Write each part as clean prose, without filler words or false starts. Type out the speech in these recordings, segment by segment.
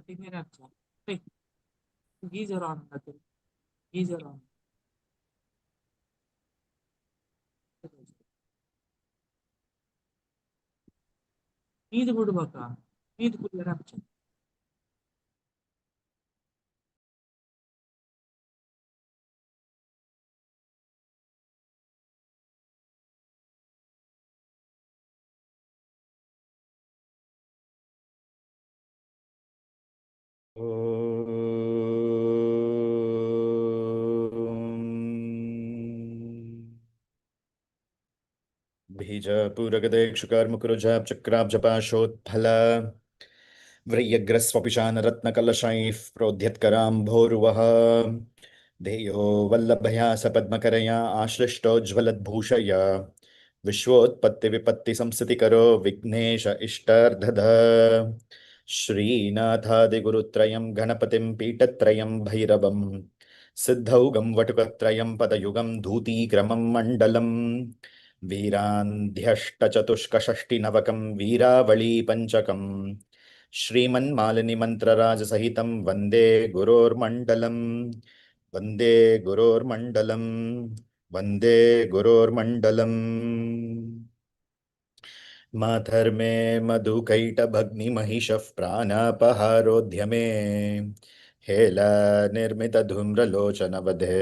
tingere accia. Hey, geyser on. Geyser on. Need good baka. Need good accia. बीजपूरगदेक्षुकर्मकुरुजापचक्राब्जपाशोत्फला व्रयग्रस्वपिशानरत्नकलशैः प्रोद्यत्कराम्भोरुवः धेयो वल्लभया सपद्मकरया आश्लिष्टोज्ज्वलद्भूषया विश्वोत्पत्तिविपत्तिसंस्थितिकरो Vighnesh इष्टार्धध श्रीनाथादिगुरुत्रयं गणपतिं पीठत्रयं भैरवं सिद्धौघं वटुकत्रयं पदयुगं धूतीक्रमं मण्डलम् वीरान्ध्यष्टचतुष्कषष्टिनवकं वीरावळी पञ्चकम् श्रीमन्मालिनीमन्त्रराजसहितं वन्दे गुरोर्मण्डलम् वन्दे गुरोर्मण्डलम् वन्दे गुरोर्मण्डलम् माधर्मे मधुकैटभग्निमहिषः प्राणापहारोऽध्यमे हेलानिर्मितधूम्रलोचनवधे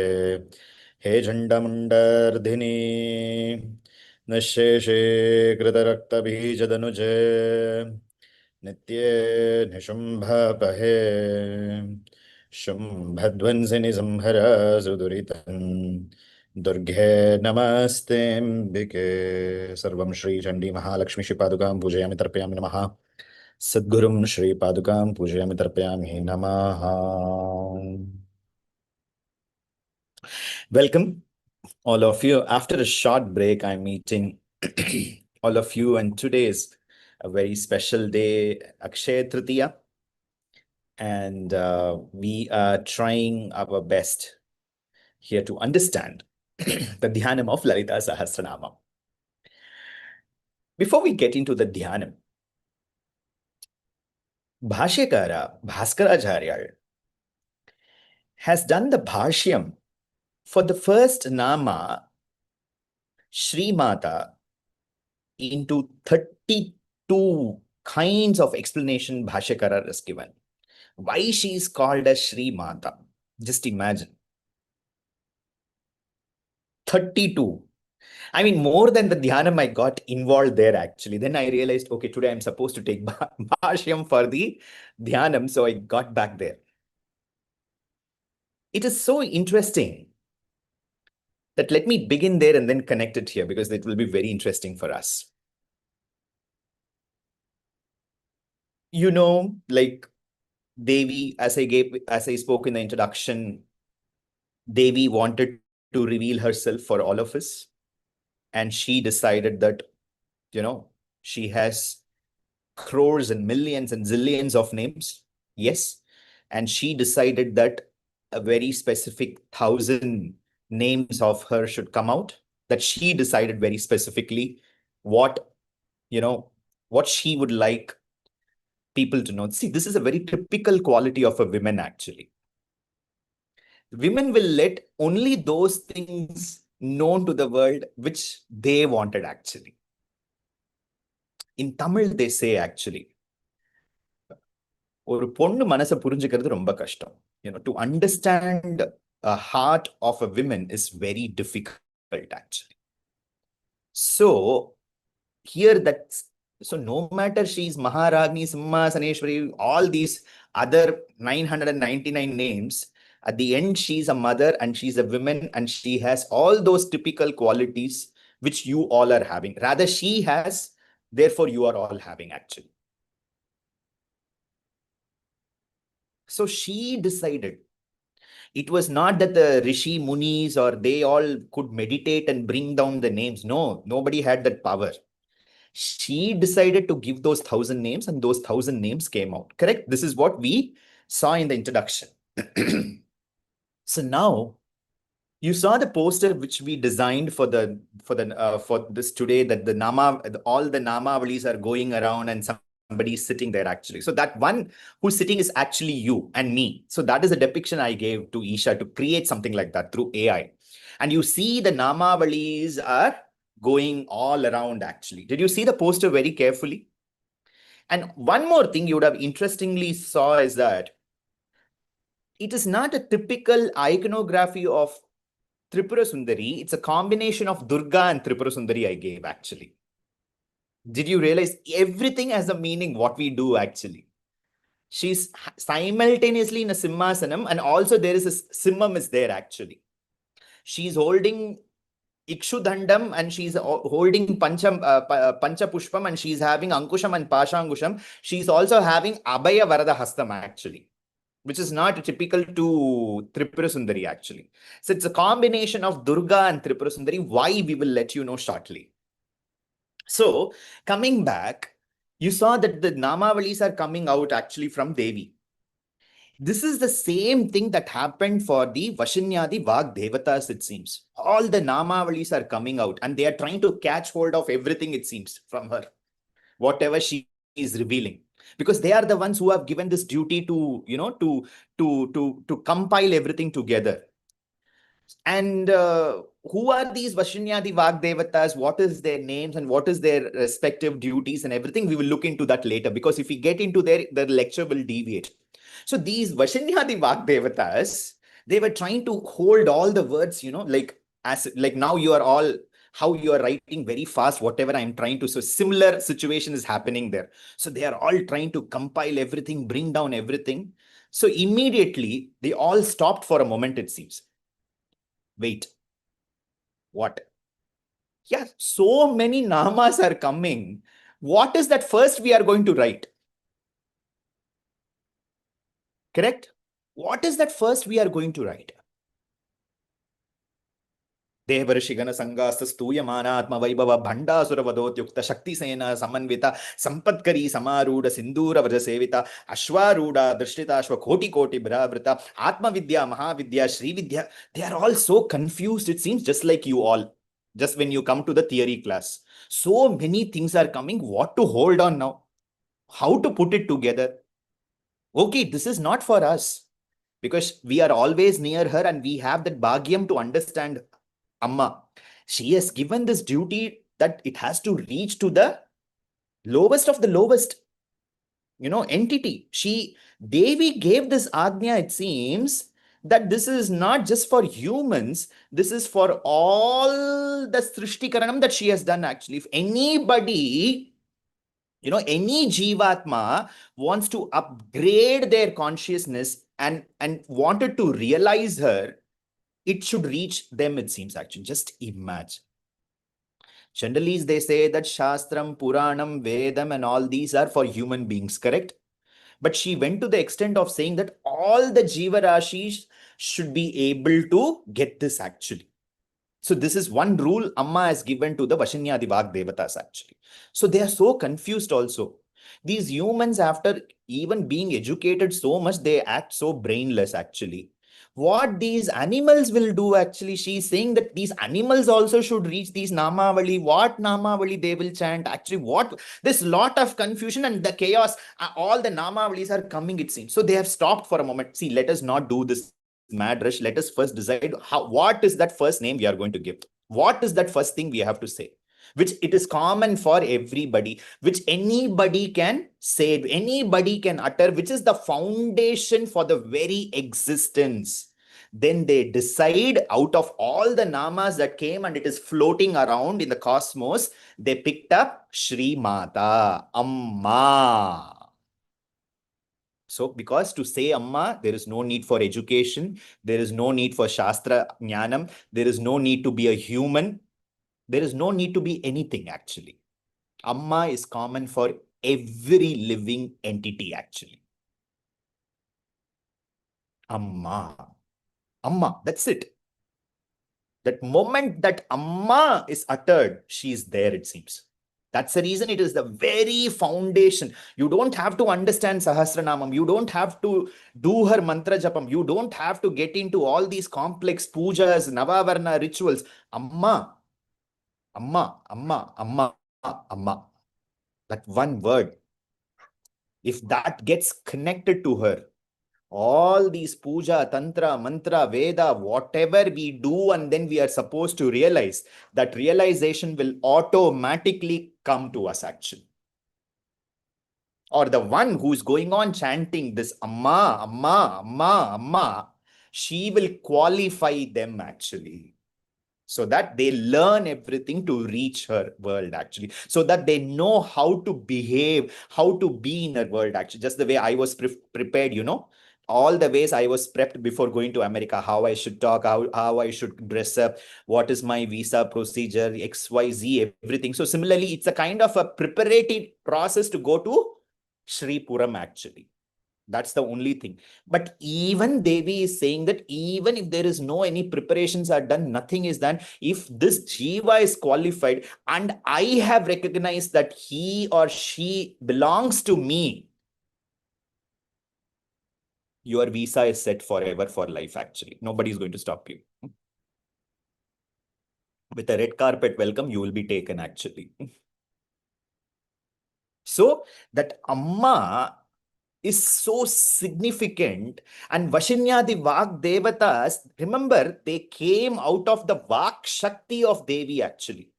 हे चण्डमुण्डर्धिनी निःशेषे कृतरक्तबीजदनुजे नित्ये निशुम्भपहे शुम्भध्वंसिनि संहर सुदुरितम् दुर्गे नमस्तेऽम्बिके सर्वं श्रीचण्डी महालक्ष्मी श्रीपादुकां पूजयामि तर्पयामि नमः सद्गुरुं श्रीपादुकां पूजयामि तर्पयामि नमः Welcome all of you. After a short break, I'm meeting all of you, and today is a very special day, Akshaya Tritiya, and we are trying our best here to understand the dhyanam of Lalitha Sahasranamam. Before we get into the dhyanam, Bhashyakara Bhaskaracharya has done the bhashyam for the first nama Shri Mata into 32 kinds of explanation Bhashyakara has given. Why she is called as Shri Mata? Just imagine. 32. I mean, more than the dhyanam I got involved there actually. Then I realized, okay, today I'm supposed to take bhashyam for the dhyanam. So I got back there. It is so interesting that let me begin there and then connect it here because it will be very interesting for us. You know, like Devi, as I spoke in the introduction, Devi wanted to reveal herself for all of us. And she decided that, you know, she has crores and millions and zillions of names. Yes. And she decided that a very specific 1,000 names of her should come out, that she decided very specifically what, you know, what she would like people to know. See, this is a very typical quality of a woman, actually. Women will let only those things known to the world which they wanted, actually. In Tamil, they say, actually, ஒரு பொண்ணு மனசை புரிஞ்சுக்கிறது ரொம்ப கஷ்டம். You know, to understand a heart of a woman is very difficult, actually. So here so no matter she's Maharagni, Simhasaneshwari, all these other 999 names, at the end, she's a mother and she's a woman and she has all those typical qualities which you all are having. Rather, she has, therefore you are all having, actually. So she decided. It was not that the Rishi Munis or they all could meditate and bring down the names. No, nobody had that power. She decided to give those 1,000 names and those 1,000 names came out. Correct? This is what we saw in the introduction. So now you saw the poster which we designed for this today, that the all the namavalis are going around and some somebody is sitting there actually. So that one who's sitting is actually you and me. So that is a depiction I gave to Isha to create something like that through AI. And you see the Namavalis are going all around actually. Did you see the poster very carefully? And one more thing you would have interestingly saw is that it is not a typical iconography of Tripurasundari. It's a combination of Durga and Tripurasundari I gave actually. Did you realize everything has a meaning what we do actually? She's simultaneously in a Simhasanam and also there is a Simham is there actually. She's holding Ikshudhandam and she's holding Panchapushpam and she's having Ankusham and Pashangusham. She's also having Abhaya Varada Hastam actually, which is not typical to Tripurasundari actually. So it's a combination of Durga and Tripurasundari. Why we will let you know shortly. So coming back, you saw that the Namavalis are coming out actually from Devi. This is the same thing that happened for the Vashinyadi Vag Devatas, it seems. All the Namavalis are coming out and they are trying to catch hold of everything, it seems, from her, whatever she is revealing. Because they are the ones who have given this duty to, to compile everything together. And who are these Vashinyadi Vag Devatas? What is their names and what is their respective duties and everything? We will look into that later because if we get into there, the lecture will deviate. So these Vashinyadi Vag Devatas, they were trying to hold all the words, like now you are all, how you are writing very fast, whatever I'm trying to. So similar situation is happening there. So they are all trying to compile everything, bring down everything. So immediately they all stopped for a moment, it seems. Wait, what? Yeah, so many namas are coming. What is that first we are going to write? Correct? What is that first we are going to write? Devarishigana Sangasta Stuyamana Atma Vaibhava Bhanda Suravadotyukta Shakti Sena Samanvita Sampatkari Samaruda Sindhura Vajasevita Ashwaruda Drishtita Ashwa Koti Koti Bhravrita Atma Vidya Mahavidya Shri Vidya. They are all so confused, it seems, just like you all. Just when you come to the theory class. So many things are coming. What to hold on now? How to put it together? Okay, this is not for us. Because we are always near her and we have that bhagyam to understand Amma. She has given this duty that it has to reach to the lowest of the lowest, entity. Devi gave this Agnya, it seems, that this is not just for humans, this is for all the Srishtikaranam that she has done actually. If anybody, any Jivatma wants to upgrade their consciousness and wanted to realize her, it should reach them, it seems actually. Just imagine. Generally, they say that Shastram, Puranam, Vedam and all these are for human beings, correct? But she went to the extent of saying that all the Jiva Rashis should be able to get this actually. So this is one rule Amma has given to the Vashinyadi Vag Devatas actually. So they are so confused also. These humans, after even being educated so much, they act so brainless actually. What these animals will do actually, she's saying that these animals also should reach these Namavali. What Namavali they will chant? Actually, what? There's lot of confusion and the chaos. All the Namavalis are coming, it seems. So they have stopped for a moment. See, let us not do this mad rush. Let us first decide what is that first name we are going to give. What is that first thing we have to say? Which it is common for everybody, which anybody can say, anybody can utter, which is the foundation for the very existence. Then they decide out of all the namas that came and it is floating around in the cosmos, they picked up Shri Mata, Amma. So, because to say Amma, there is no need for education, there is no need for Shastra Jnanam, there is no need to be a human, there is no need to be anything actually. Amma is common for every living entity actually. Amma. Amma, that's it. That moment that Amma is uttered, she is there, it seems. That's the reason it is the very foundation. You don't have to understand Sahasranamam. You don't have to do her mantra japam. You don't have to get into all these complex pujas, Navavarna rituals. Amma, Amma, Amma, Amma, Amma. That one word. If that gets connected to her, all these puja, tantra, mantra, Veda, whatever we do, and then we are supposed to realize, that realization will automatically come to us actually. Or the one who's going on chanting this Amma, Amma, Amma, Amma, she will qualify them actually, so that they learn everything to reach her world actually, so that they know how to behave, how to be in her world actually. Just the way I was prepared, all the ways I was prepped before going to America, how I should talk, how I should dress up, what is my visa procedure, XYZ, everything. So similarly, it's a kind of a preparatory process to go to Shri Puram actually. That's the only thing. But even Devi is saying that even if there is no any preparations are done, nothing is done. If this Jiva is qualified and I have recognized that he or she belongs to me, your visa is set forever for life actually. Nobody is going to stop you. With a red carpet welcome, you will be taken actually. So that Amma is so significant. And Vashinyadi Vak Devatas, remember, they came out of the Vak Shakti of Devi actually.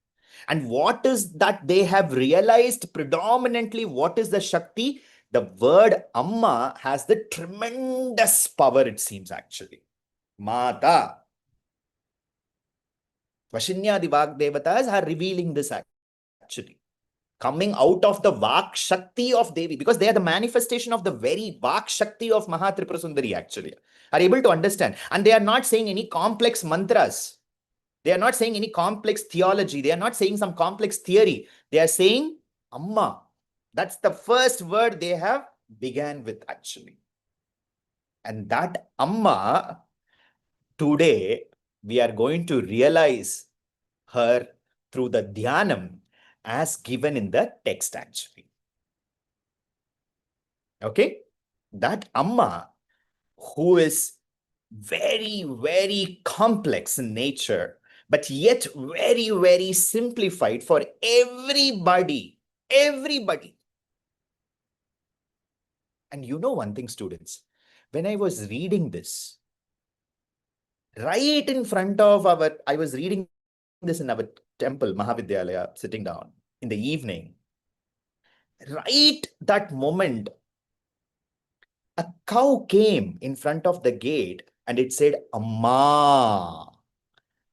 And what is that they have realized predominantly? What is the Shakti? The word Amma has the tremendous power, it seems actually. Mata. Vashinyadi Vak Devatas are revealing this actually, coming out of the Vak Shakti of Devi, because they are the manifestation of the very Vak Shakti of Bala Tripurasundari actually, are able to understand. And they are not saying any complex mantras. They are not saying any complex theology. They are not saying some complex theory. They are saying Amma. That's the first word they have began with actually. And that Amma, today, we are going to realize her through the dhyanam as given in the text actually. Okay? That Amma, who is very, very complex in nature, but yet very, very simplified for everybody. Everybody. And you know one thing, students, when I was reading this, right in front of I was reading this in our temple, Mahavidyalaya, sitting down in the evening. Right that moment, a cow came in front of the gate and it said, Amma.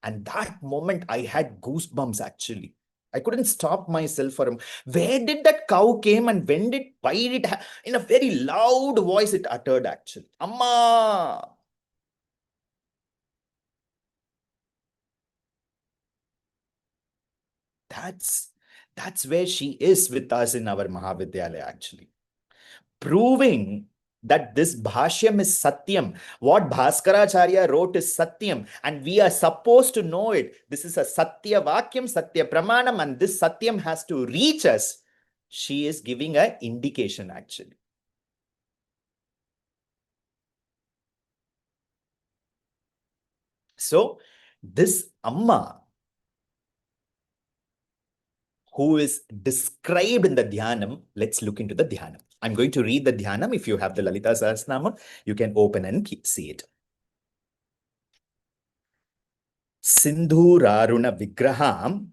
And that moment I had goosebumps actually. I couldn't stop myself for a. Where did that cow came and why did it, in a very loud voice it uttered actually, Amma. That's where she is with us in our Mahavidyalaya actually, proving that this Bhashyam is Satyam. What Bhaskaracharya wrote is Satyam, and we are supposed to know it. This is a Satya Vakyam, Satya Pramanam, and this Satyam has to reach us. She is giving an indication actually. So, this Amma, who is described in the Dhyanam, let's look into the Dhyanam. I'm going to read the Dhyanam. If you have the Lalita Sahasranama, you can open and see it. Sindhuraruna Vigraham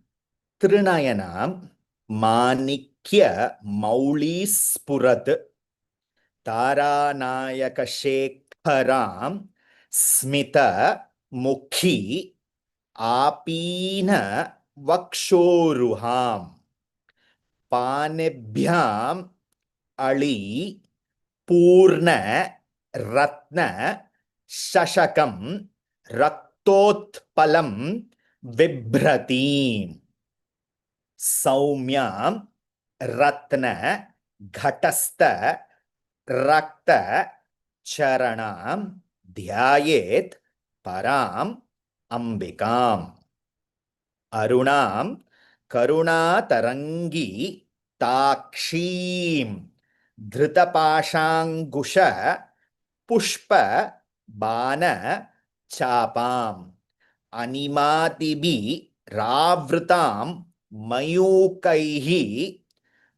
Trinayanam Manikya Maulispurat Taranayaka Shekharam Smita Mukhi Apina Vakshoruham Panebhyam Ali Purna Ratna Shashakam Raktotpalam Vibhratim Saumyam Ratna Ghatastha Rakta Charanam Dhyayet Param Ambikam Arunam Karuna Tarangi Takshim Dhritapashangusha Pushpa Bana Chapam Animatibi Ravritam Mayukaihi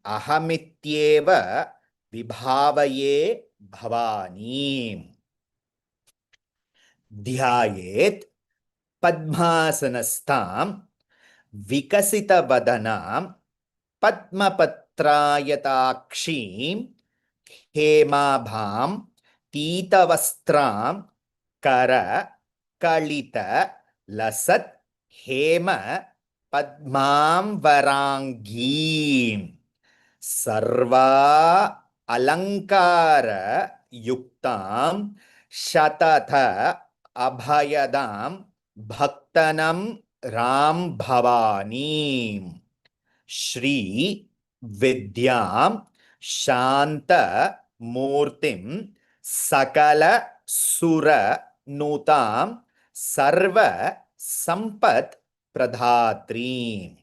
Ahamityeva Vibhavaye bhavanim. Dhyayet padmasanastam vikasita vadanam padmapatrayatakshim hemabham pītavastram kara kalita lasat hema padmam varangīm sarva alankara yuktam shatatha abhayadam bhaktanam ram bhavanim Shri Vidyam Shanta Murtim Sakala Sura Nutam Sarva Sampat Pradhatrim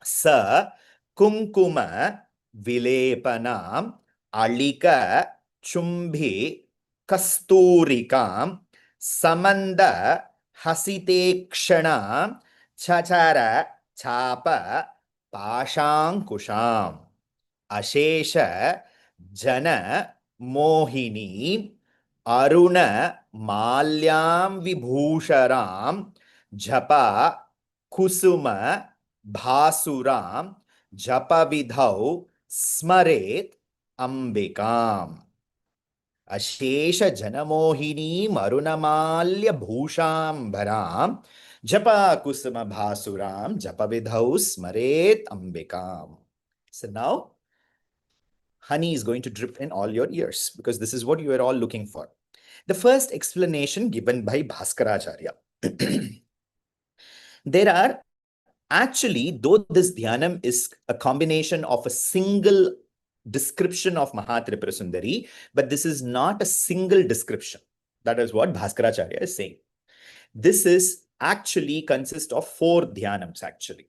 Sa Kumkuma Vilepanam Alika Chumbhi Kasturikam Samanda Hasitekshana Chachara Chapa Pashankusham Ashesha Jana Mohini Aruna Malyam Vibhusharam Japa Kusuma Bhasuram Japa Vidhau Smaret Ambikam Ashesha Janamohini Marunamalya Bhushambharam Japa Kusuma Bhasuram Japa Vidhau Smaret Ambikam. So now honey is going to drip in all your ears because this is what you are all looking for. The first explanation given by Bhaskaracharya. There are actually, though this dhyanam is a combination of a single description of Mātre Tripurasundari, but this is not a single description. That is what Bhaskaracharya is saying. This is actually consists of 4 dhyanams actually.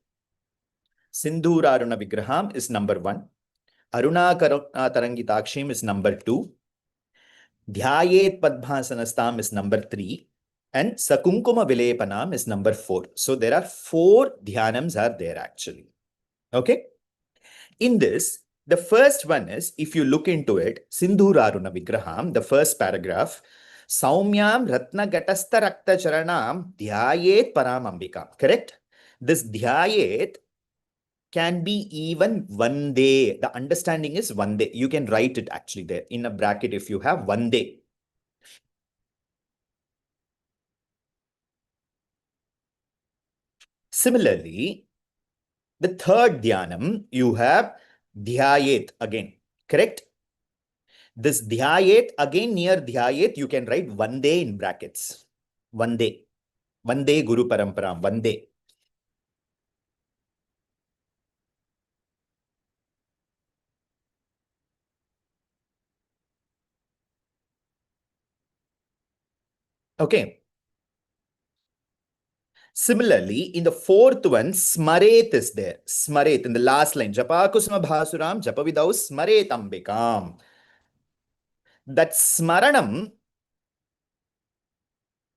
Sindhuraruna Vigraham is number 1. Aruna Tarangitakshim is number 2. Dhyayet Padmasanastam is number 3. And Sakunkuma Vilepanam is number 4. So there are 4 dhyanams are there actually. Okay. In this, the first one is, if you look into it, Sindhuraruna Vigraham, the first paragraph, Saumyam Ratna Gatastha Rakta Charanam Dhyayet Paramambika. Correct? This Dhyayet can be even one day. The understanding is one day. You can write it actually there in a bracket if you have one day. Similarly, the third dhyanam, you have dhyayet again, correct? This dhyayet, again near dhyayet, you can write one day in brackets. One day Guru Paramparam, one day. Okay. Similarly, in the fourth one, smaret is there. Smaret in the last line. Japa kusma bhasuram, japa vidau smaret ambikam. That smaranam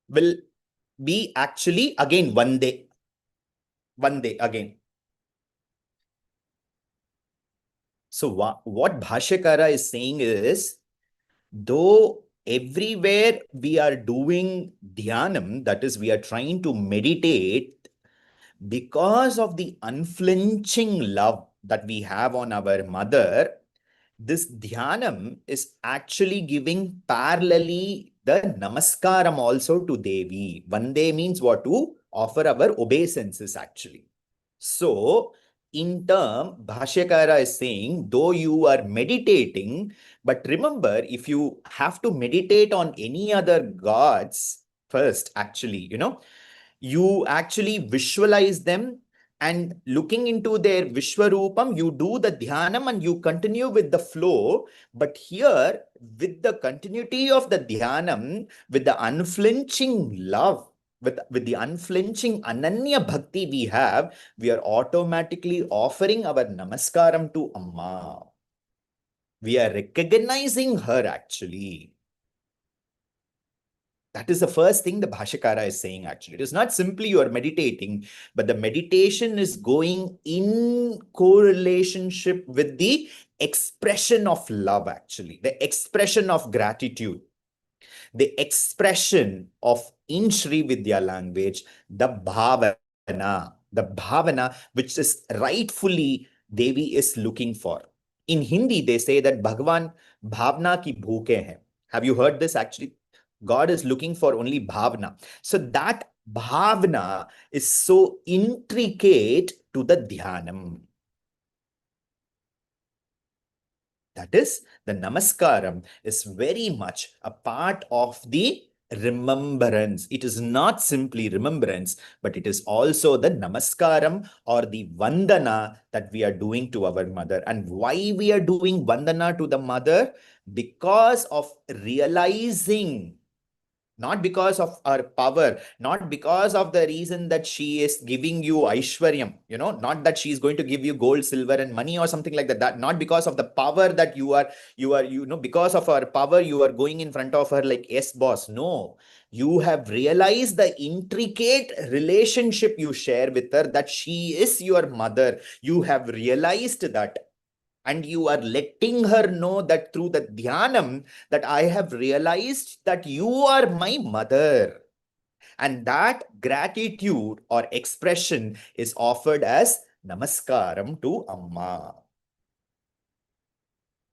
will be actually again one day. One day again. So what Bhashyakara is saying is, though everywhere we are doing dhyanam, that is, we are trying to meditate, because of the unflinching love that we have on our mother, this dhyanam is actually giving parallelly the namaskaram also to Devi. Vande means what? To offer our obeisances actually. So, in term, Bhashyakara is saying, though you are meditating, but remember, if you have to meditate on any other gods first, actually, you actually visualize them, and looking into their Vishwarupam, you do the dhyanam and you continue with the flow. But here, with the continuity of the dhyanam, with the unflinching love, with the unflinching Ananya Bhakti we are automatically offering our Namaskaram to Amma. We are recognizing her actually. That is the first thing the Bhashyakara is saying actually. It is not simply you are meditating, but the meditation is going in correlationship with the expression of love, actually, the expression of gratitude, the expression of, in Shri Vidya language, the bhavana, which is rightfully Devi is looking for. In Hindi, they say that Bhagwan bhavna ki bhuke hai. Have you heard this actually? God is looking for only bhavna. So that bhavna is so intricate to the dhyanam. That is, the Namaskaram is very much a part of the remembrance. It is not simply remembrance, but it is also the Namaskaram or the Vandana that we are doing to our mother. And why we are doing Vandana to the mother? Because of realizing, not because of our power, not because of the reason that she is giving you Aishwaryam, not that she is going to give you gold, silver, and money or something like that. Not because of the power that because of our power, you are going in front of her like, yes, boss. No, you have realized the intricate relationship you share with her, that she is your mother. You have realized that. And you are letting her know that through the dhyanam, that I have realized that you are my mother. And that gratitude or expression is offered as Namaskaram to Amma.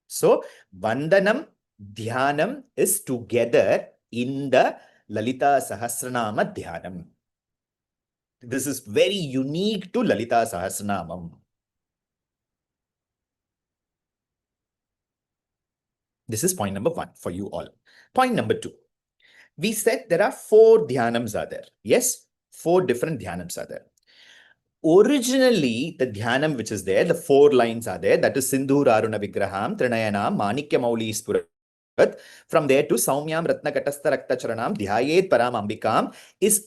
So, Vandanam, Dhyanam is together in the Lalita Sahasranama Dhyanam. This is very unique to Lalita Sahasranamam. This is point number 1 for you all. Point number 2. We said there are 4 dhyanams are there. Yes, 4 different dhyanams are there. Originally, the dhyanam which is there, the 4 lines are there. That is Sindhuraruna Vigraham, Trinayanam, Manikya Mauli Spurat. From there to Saumyam Ratna Katastha Rakta Charanam, Dhyayet Param Ambikam is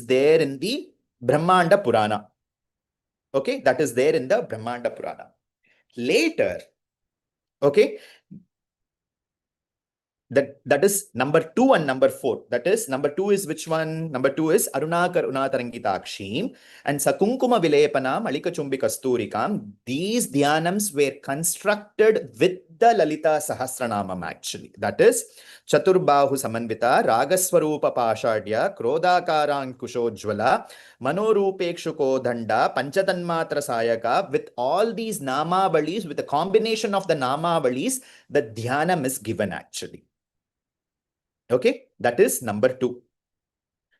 there in the Brahmanda Purana. Okay, that is there in the Brahmanda Purana. Later, okay, that is number 2 and number 4. That is, number 2 is which one? Number 2 is Aruna Karuna Tarangitakshim and Sakunkuma Vilepanam Alika Chumbi Kasturikam. These dhyanams were constructed with the Lalita Sahasranamam actually. That is Chaturbahu Samanvita, Ragaswarupa Pashadya, Krodakaran Kushojwala, Manorupekshuko Dhanda, Panchatanmatra Sayaka. With all these Namavalis, with the combination of the Namavalis, the dhyanam is given actually. Okay, that is number 2.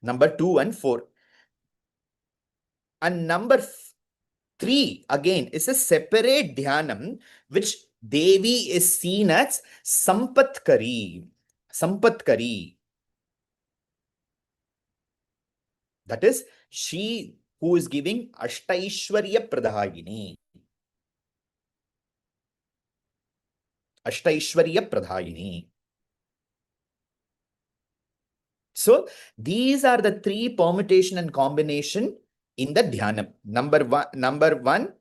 Number 2 and 4. And number 3 again is a separate dhyanam, which Devi is seen as Sampatkari. Sampatkari. That is, she who is giving Ashtaishwarya Pradhayini. Ashtaishwarya Pradhayini. So these are the 3 permutation and combination in the dhyanam. Number one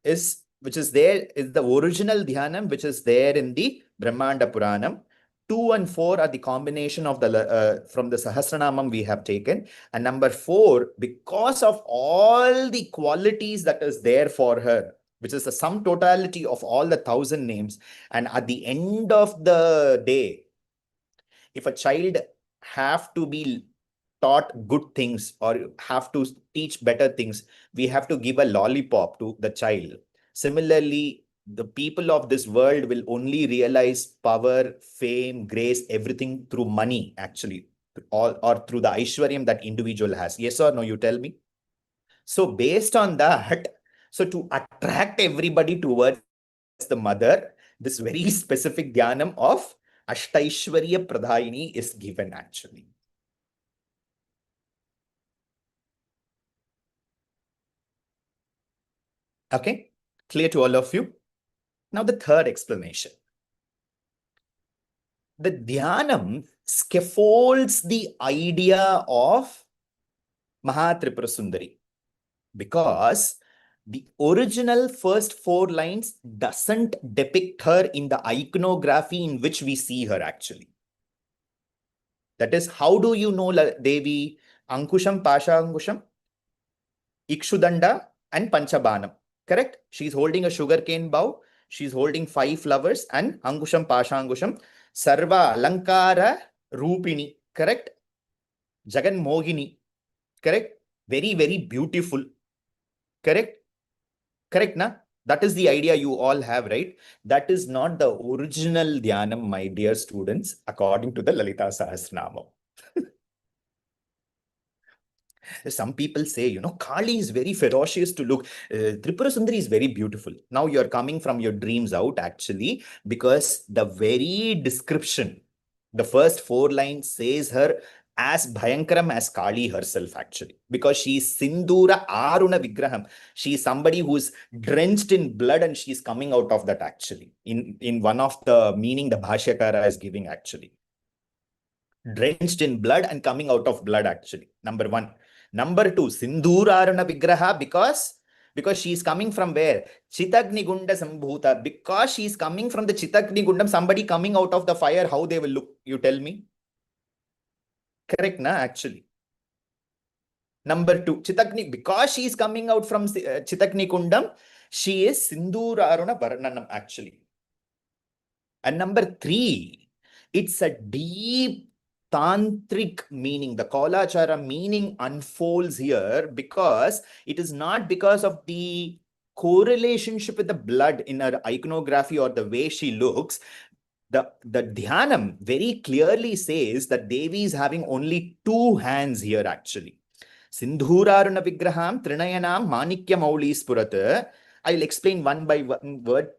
is, which is there, is the original dhyanam, which is there in the Brahmanda Puranam. 2 and 4 are the combination of the from the Sahasranamam we have taken. And number 4, because of all the qualities that is there for her, which is the sum totality of all the 1,000 names. And at the end of the day, if a child have to be taught good things or have to teach better things, we have to give a lollipop to the child. Similarly, the people of this world will only realize power, fame, grace, everything through money, actually, or through the Aishwaryam that individual has. Yes or no, you tell me. So based on that, so to attract everybody towards the mother, this very specific dhyanam of Ashtaishwarya Pradhayini is given actually. Okay, clear to all of you? Now the third explanation. The dhyanam scaffolds the idea of Mātre Tripurasundari, because the original first 4 lines doesn't depict her in the iconography in which we see her actually. That is, how do you know Devi? Ankusham, Pasha Ankusham, Ikshudanda and Panchabanam. Correct? She's holding a sugarcane bow. She's holding 5 flowers and Angusham Pashangusham Sarva Alankara Rupini. Correct? Jagan Mohini. Correct? Very, very beautiful. Correct? Correct, na? That is the idea you all have, right? That is not the original dhyanam, my dear students, according to the Lalita Sahasranama. Some people say, Kali is very ferocious to look. Tripurasundari is very beautiful. Now you're coming from your dreams out, actually, because the very description, the first 4 lines says her as Bhayankaram as Kali herself, actually, because she is Sindhuraruna Vigraham. She is somebody who's drenched in blood and she's coming out of that, actually, in one of the meaning the Bhashyakara is giving, actually. Drenched in blood and coming out of blood, actually. Number 1. Number 2, Sindhuraruna Vigraha, because she is coming from where? Chitagni Gunda Sambhuta. Because she is coming from the Chitagni Gundam, somebody coming out of the fire, how they will look? You tell me. Correct, na? Actually. Number 2, Chitagni, because she is coming out from Chitagni Kundam, she is Sindhuraruna Varnanam, actually. And number 3, it's a deep Tantric meaning. The Kalachara meaning unfolds here because it is not because of the correlationship with the blood in her iconography or the way she looks. The dhyanam very clearly says that Devi is having only 2 hands here, actually. Sindhuraruna Vigraham, Trinayanam, Manikya Mauli Spurat. I'll explain one by one word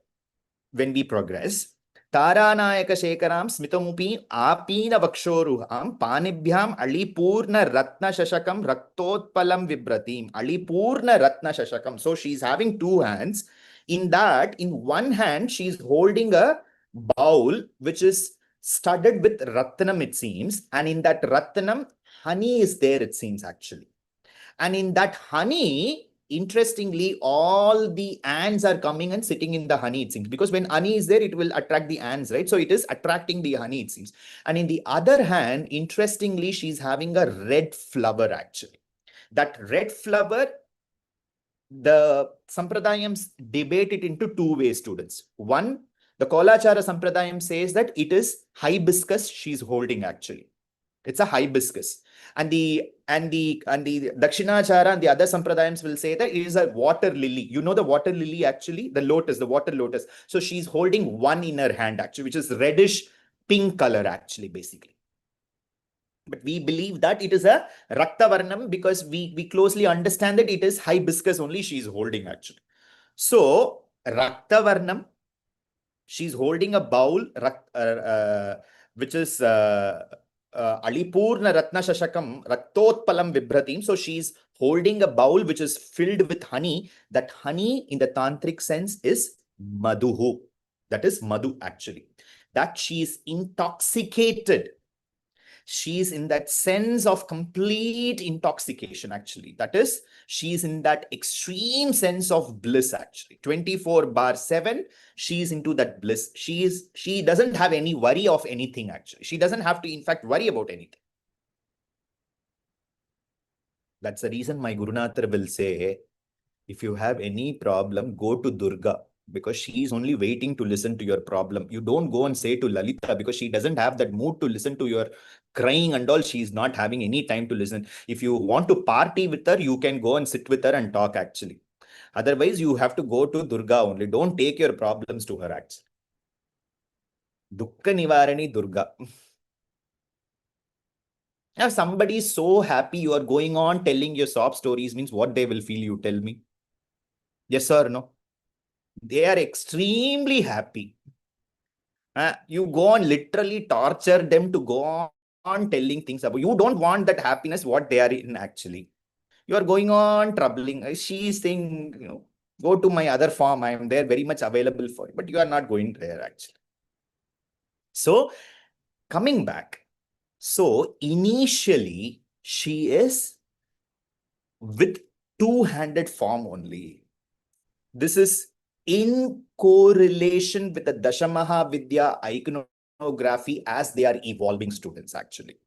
when we progress. Taranayaka Shekaram Smitamupi Apina Vakshoruham Panibhyam Alipurna Ratna Shashakam Raktotpalam Vibratim. Alipurna Ratna Shashakam. So she's having 2 hands. In that, in one hand, she's holding a bowl which is studded with Ratnam, it seems. And in that Ratnam, honey is there, it seems, actually. And in that honey, interestingly, all the ants are coming and sitting in the honey, it seems. Because when honey is there, it will attract the ants, right? So it is attracting the honey, it seems. And in the other hand, interestingly, she's having a red flower, actually. That red flower, the Sampradayams debate it into 2 ways, students. One, the Kolachara Sampradayam says that it is hibiscus she's holding, actually. It's a hibiscus. And the Dakshinachara and the other Sampradayams will say that it is a water lily. You know the water lily, actually? The lotus, the water lotus. So she's holding one in her hand, actually, which is reddish pink color, actually, basically. But we believe that it is a Rakta Varnam because we closely understand that it is hibiscus only she's holding, actually. So, Rakta Varnam, she's holding a bowl, which is Alipurna Ratna Shashakam Raktotpalam Vibhratim. So she's holding a bowl which is filled with honey. That honey in the Tantric sense is Madhuhu. That is Madhu, actually. That she is intoxicated. She's in that sense of complete intoxication, actually. That is, she's in that extreme sense of bliss, actually. 24/7, she's into that bliss. She doesn't have any worry of anything, actually. She doesn't have to, in fact, worry about anything. That's the reason my Gurunathar will say, if you have any problem, go to Durga, because she is only waiting to listen to your problem. You don't go and say to Lalitha, because she doesn't have that mood to listen to your crying and all. She's not having any time to listen. If you want to party with her, you can go and sit with her and talk, actually. Otherwise, you have to go to Durga only. Don't take your problems to her, actually. Dukkha Nivarani Durga. Now, somebody is so happy you are going on telling your sob stories means what they will feel, you tell me. Yes or no? They are extremely happy. You go on literally torture them to go on telling things about. You don't want that happiness, what they are in, actually. You are going on troubling. She is saying, go to my other farm. I am there very much available for you. But you are not going there, actually. So, coming back. So, initially, she is with 2-handed form only. This is in correlation with the Dashamaha Vidya iconography as they are evolving, students, actually.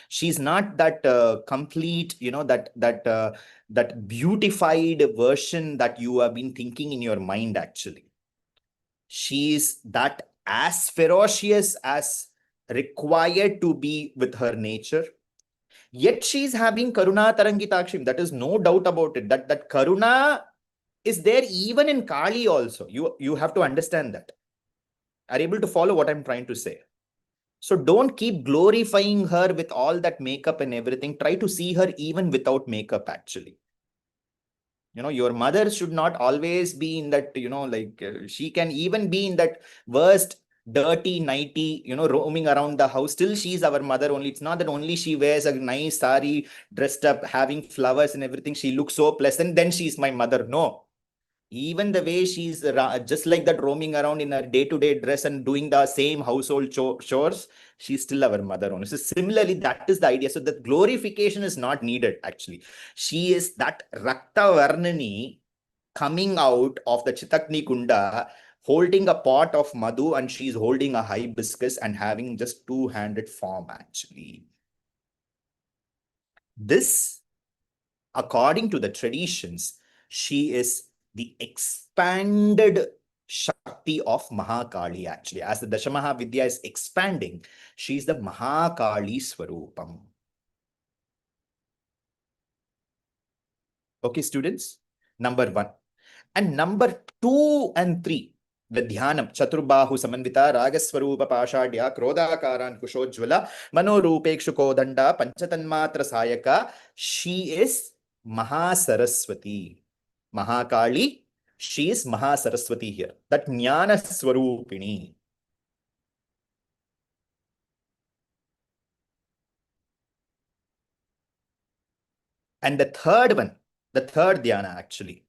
She's not that complete, that beautified version that you have been thinking in your mind, actually. She is that as ferocious as required to be with her nature. Yet she is having Karuna Tarangitakshim. That is no doubt about it. That Karuna is there even in Kali also. You have to understand that. Are able to follow what I'm trying to say? So don't keep glorifying her with all that makeup and everything. Try to see her even without makeup, actually. Your mother should not always be in that, she can even be in that worst dirty nighty, roaming around the house. Still, she's our mother only. It's not that only she wears a nice sari, dressed up, having flowers and everything. She looks so pleasant. Then she's my mother. No. Even the way she's just like that, roaming around in her day-to-day dress and doing the same household chores, she's still our mother only. So similarly, that is the idea. So that glorification is not needed, actually. She is that Rakta Varnani coming out of the Chitakni Kunda, holding a pot of madhu, and she's holding a hibiscus and having just two-handed form, actually. This, according to the traditions, she is the expanded Shakti of Mahakali, actually. As the Dashamaha Vidya is expanding, she is the Mahakali Swarupam. Okay, students? Number 1. And number 2 and 3, the Dhyanam, Chaturbahu Samanvita, Ragaswarupa Pashadya, Krodakaran Kushojvala, Manorupekshu Kodanda, Panchatanmatra Sayaka. She is Mahasaraswati. Mahakali, she is Mahasaraswati here. That Jnana Swarupini. And the third one, the third dhyana actually.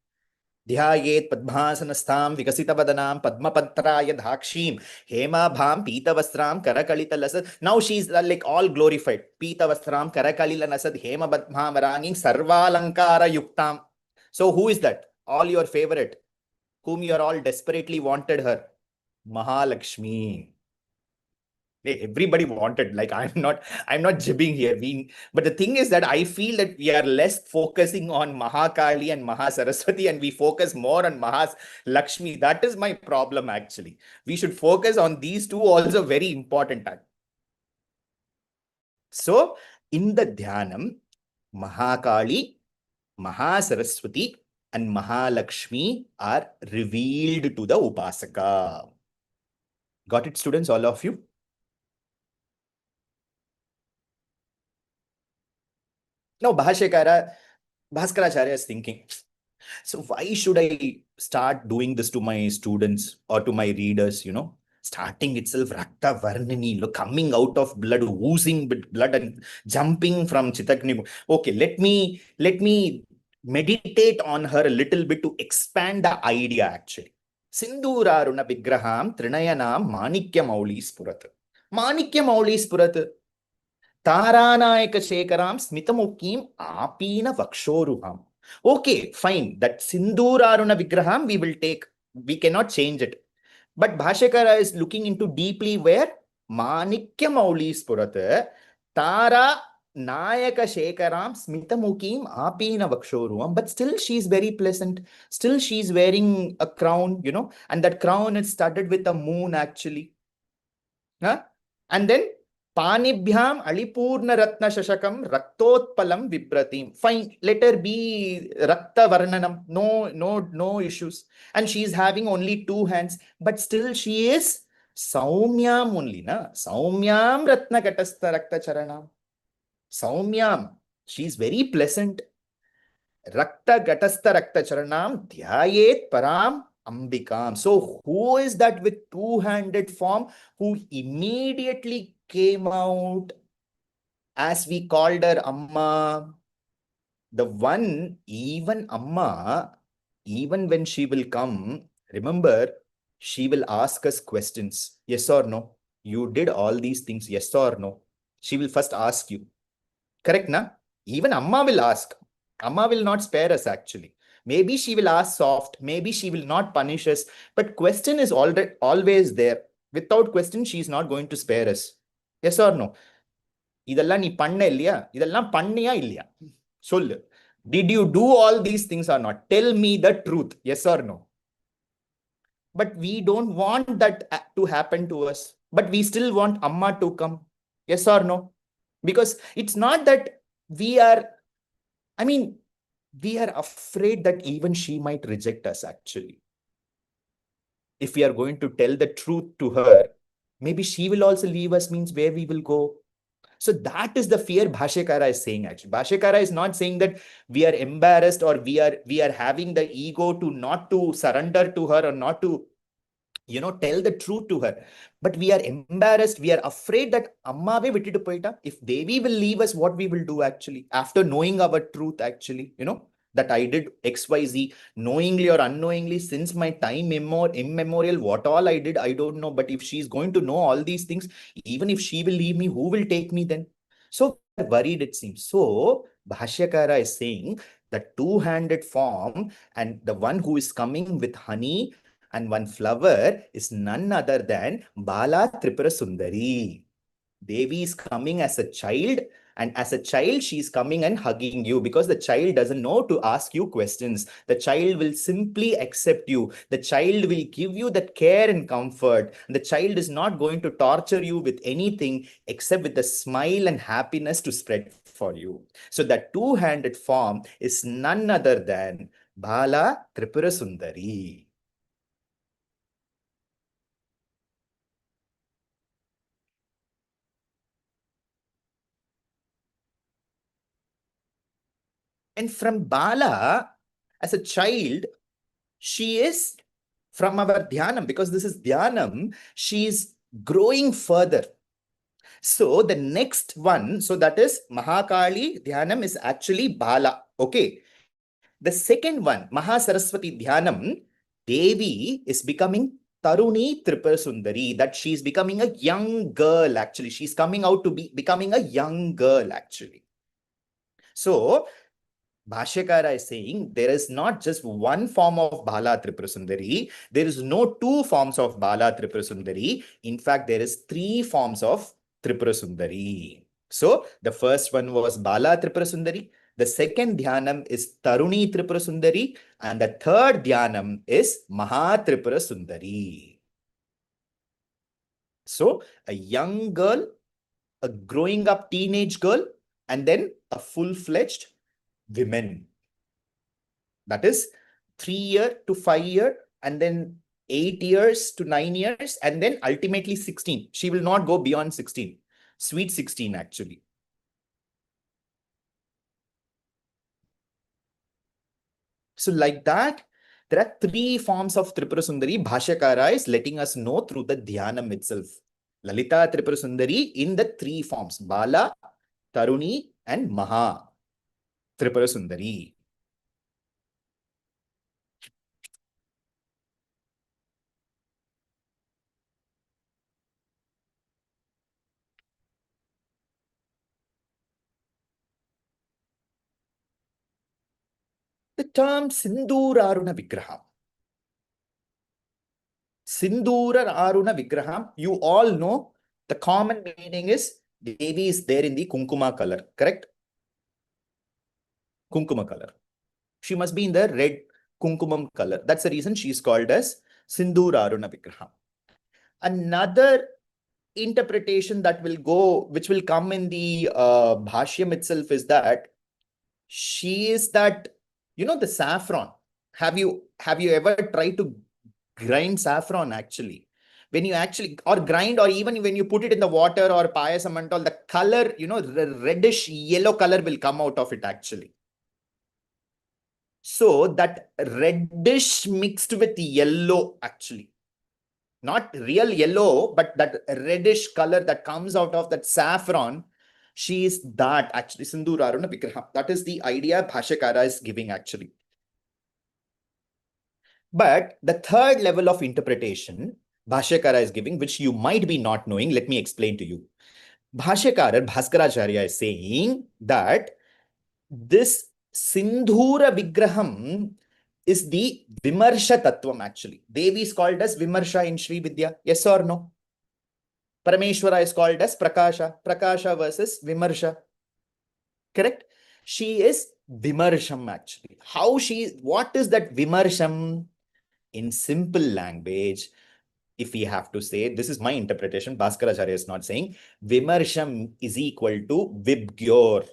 Dhyayet Padmasanastham Vikasitabadanam Padmapantraya Dhakshim Hemabham Pitavastram Karakalita Lasad. Now she's like all glorified. Pitavastram Karakalila Nasad Hemabham Ranging Sarvalankara Yuktam. So who is that? All your favorite, whom you are all desperately wanted her. Mahalakshmi. Everybody wanted, like I'm not jibbing here. But the thing is that I feel that we are less focusing on Mahakali and Mahasaraswati and we focus more on Mahalakshmi. That is my problem, actually. We should focus on these two also, very important. So in the Dhyanam, Mahakali, Mahasaraswati and Mahalakshmi are revealed to the Upasaka. Got it, students, all of you? Now, Bhaskaracharya is thinking, so why should I start doing this to my students or to my readers, Starting itself, Rakta Varnani, coming out of blood, oozing with blood and jumping from Chitakni. Okay, let me meditate on her a little bit to expand the idea, actually. Sindhuraruna Vigraham, Trinayanam, Manikya Mauli Spurat. Manikya Mauli Spurat. Taranayaka Shekaram Smitamukim Apina Vakshoruham. Okay, fine. That Sindhuraruna Vigraham we will take. We cannot change it. But Bhashakara is looking into deeply where Manikya Mauli Spurata Tara Nayaka Shekaram Smitamukim Apina Vakshoruham. But still she is very pleasant. Still she is wearing a crown, and that crown is studded with a moon, actually. Huh? And then Panibhyam Alipurna Ratna Shashakam Raktotpalam Vibratim. Fine, let her be Rakta Varnanam. No issues. And she is having only 2 hands, but still she is Saumyam only, na? Saumyam Ratna Katastha Rakta Charanam. Saumyam. She is very pleasant. Rakta Gatastha Rakta Charanam Dhyayet Param Ambikam. So who is that with 2-handed form who immediately came out as we called her Amma? The one, even Amma, even when she will come, remember, she will ask us questions. Yes or no? You did all these things. Yes or no? She will first ask you. Correct, na? Even Amma will ask. Amma will not spare us, actually. Maybe she will ask soft. Maybe she will not punish us. But question is always there. Without question, she is not going to spare us. Yes or no? இதெல்லாம் நீ பண்ண இல்லையா? இதெல்லாம் பண்ணியா இல்லையா? சொல்லு. Did you do all these things or not? Tell me the truth. Yes or no? But we don't want that to happen to us. But we still want Amma to come. Yes or no? Because it's not that we are, I mean, we are afraid that even she might reject us actually. If we are going to tell the truth to her, maybe she will also leave us, means where we will go. So that is the fear Bhashyakara is saying actually. Bhashyakara is not saying that we are embarrassed or we are having the ego to not to surrender to her or not to tell the truth to her. But we are embarrassed. We are afraid that Ammave vittitu poita. If Devi will leave us, what we will do actually after knowing our truth actually, that I did XYZ knowingly or unknowingly since my time immemorial, what all I did, I don't know. But if she's going to know all these things, even if she will leave me, who will take me then? So we're worried, it seems. So Bhashyakara is saying the two-handed form and the one who is coming with honey and one flower is none other than Bala Tripurasundari. Devi is coming as a child, and as a child, she is coming and hugging you because the child doesn't know to ask you questions. The child will simply accept you. The child will give you that care and comfort. The child is not going to torture you with anything except with a smile and happiness to spread for you. So that two-handed form is none other than Bala Tripurasundari. And from Bala, as a child, she is from our dhyanam, because this is dhyanam, she is growing further. So the next one, so that is Mahakali dhyanam is actually Bala. Okay. The second one, Mahasaraswati dhyanam, Devi is becoming Taruni Tripurasundari, that she is becoming a young girl actually. She's coming out to be becoming a young girl actually. So Bhashyakara is saying there is not just one form of Bala Tripurasundari. There is no two forms of Bala Tripurasundari. In fact, there is three forms of Tripurasundari. So the first one was Bala Tripurasundari. The second dhyanam is Taruni Tripurasundari. And the third dhyanam is Maha Tripurasundari. So a young girl, a growing up teenage girl, and then a full-fledged women. That is 3 year to 5 year, and then 8 years to 9 years, and then ultimately 16. She will not go beyond 16. Sweet 16, actually. So, like that, there are three forms of Tripurasundari. Bhashyakara is letting us know through the dhyanam itself. Lalita Tripurasundari in the three forms: Bala, Taruni, and Maha Tripurasundari. The term Sindhuraruna Vigraham. Sindhuraruna Vigraham, you all know the common meaning is Devi is there in the Kunkuma color, correct? Kunkuma color. She must be in the red Kunkumam color. That's the reason she is called as Sindhuraruna Vigraham. Another interpretation that will go, which will come in the Bhashyam itself, is that she is that, the saffron. Have you ever tried to grind saffron actually? When you actually, or grind, or even when you put it in the water or payasam and all, the color, reddish yellow color will come out of it actually. So that reddish mixed with yellow actually. Not real yellow, but that reddish color that comes out of that saffron, she is that actually Sindhuraruna Vigraham. That is the idea Bhashyakara is giving actually. But the third level of interpretation Bhashyakara is giving, which you might be not knowing, let me explain to you. Bhashyakara, Bhaskaracharya, is saying that this Sindhura Vigraham is the Vimarsha Tattvam actually. Devi is called as Vimarsha in Shri Vidya. Yes or no? Parameshwara is called as Prakasha. Prakasha versus Vimarsha. Correct? She is Vimarsham actually. What is that Vimarsham? In simple language, if we have to say, this is my interpretation, Bhaskaracharya is not saying, Vimarsham is equal to Vibgyor.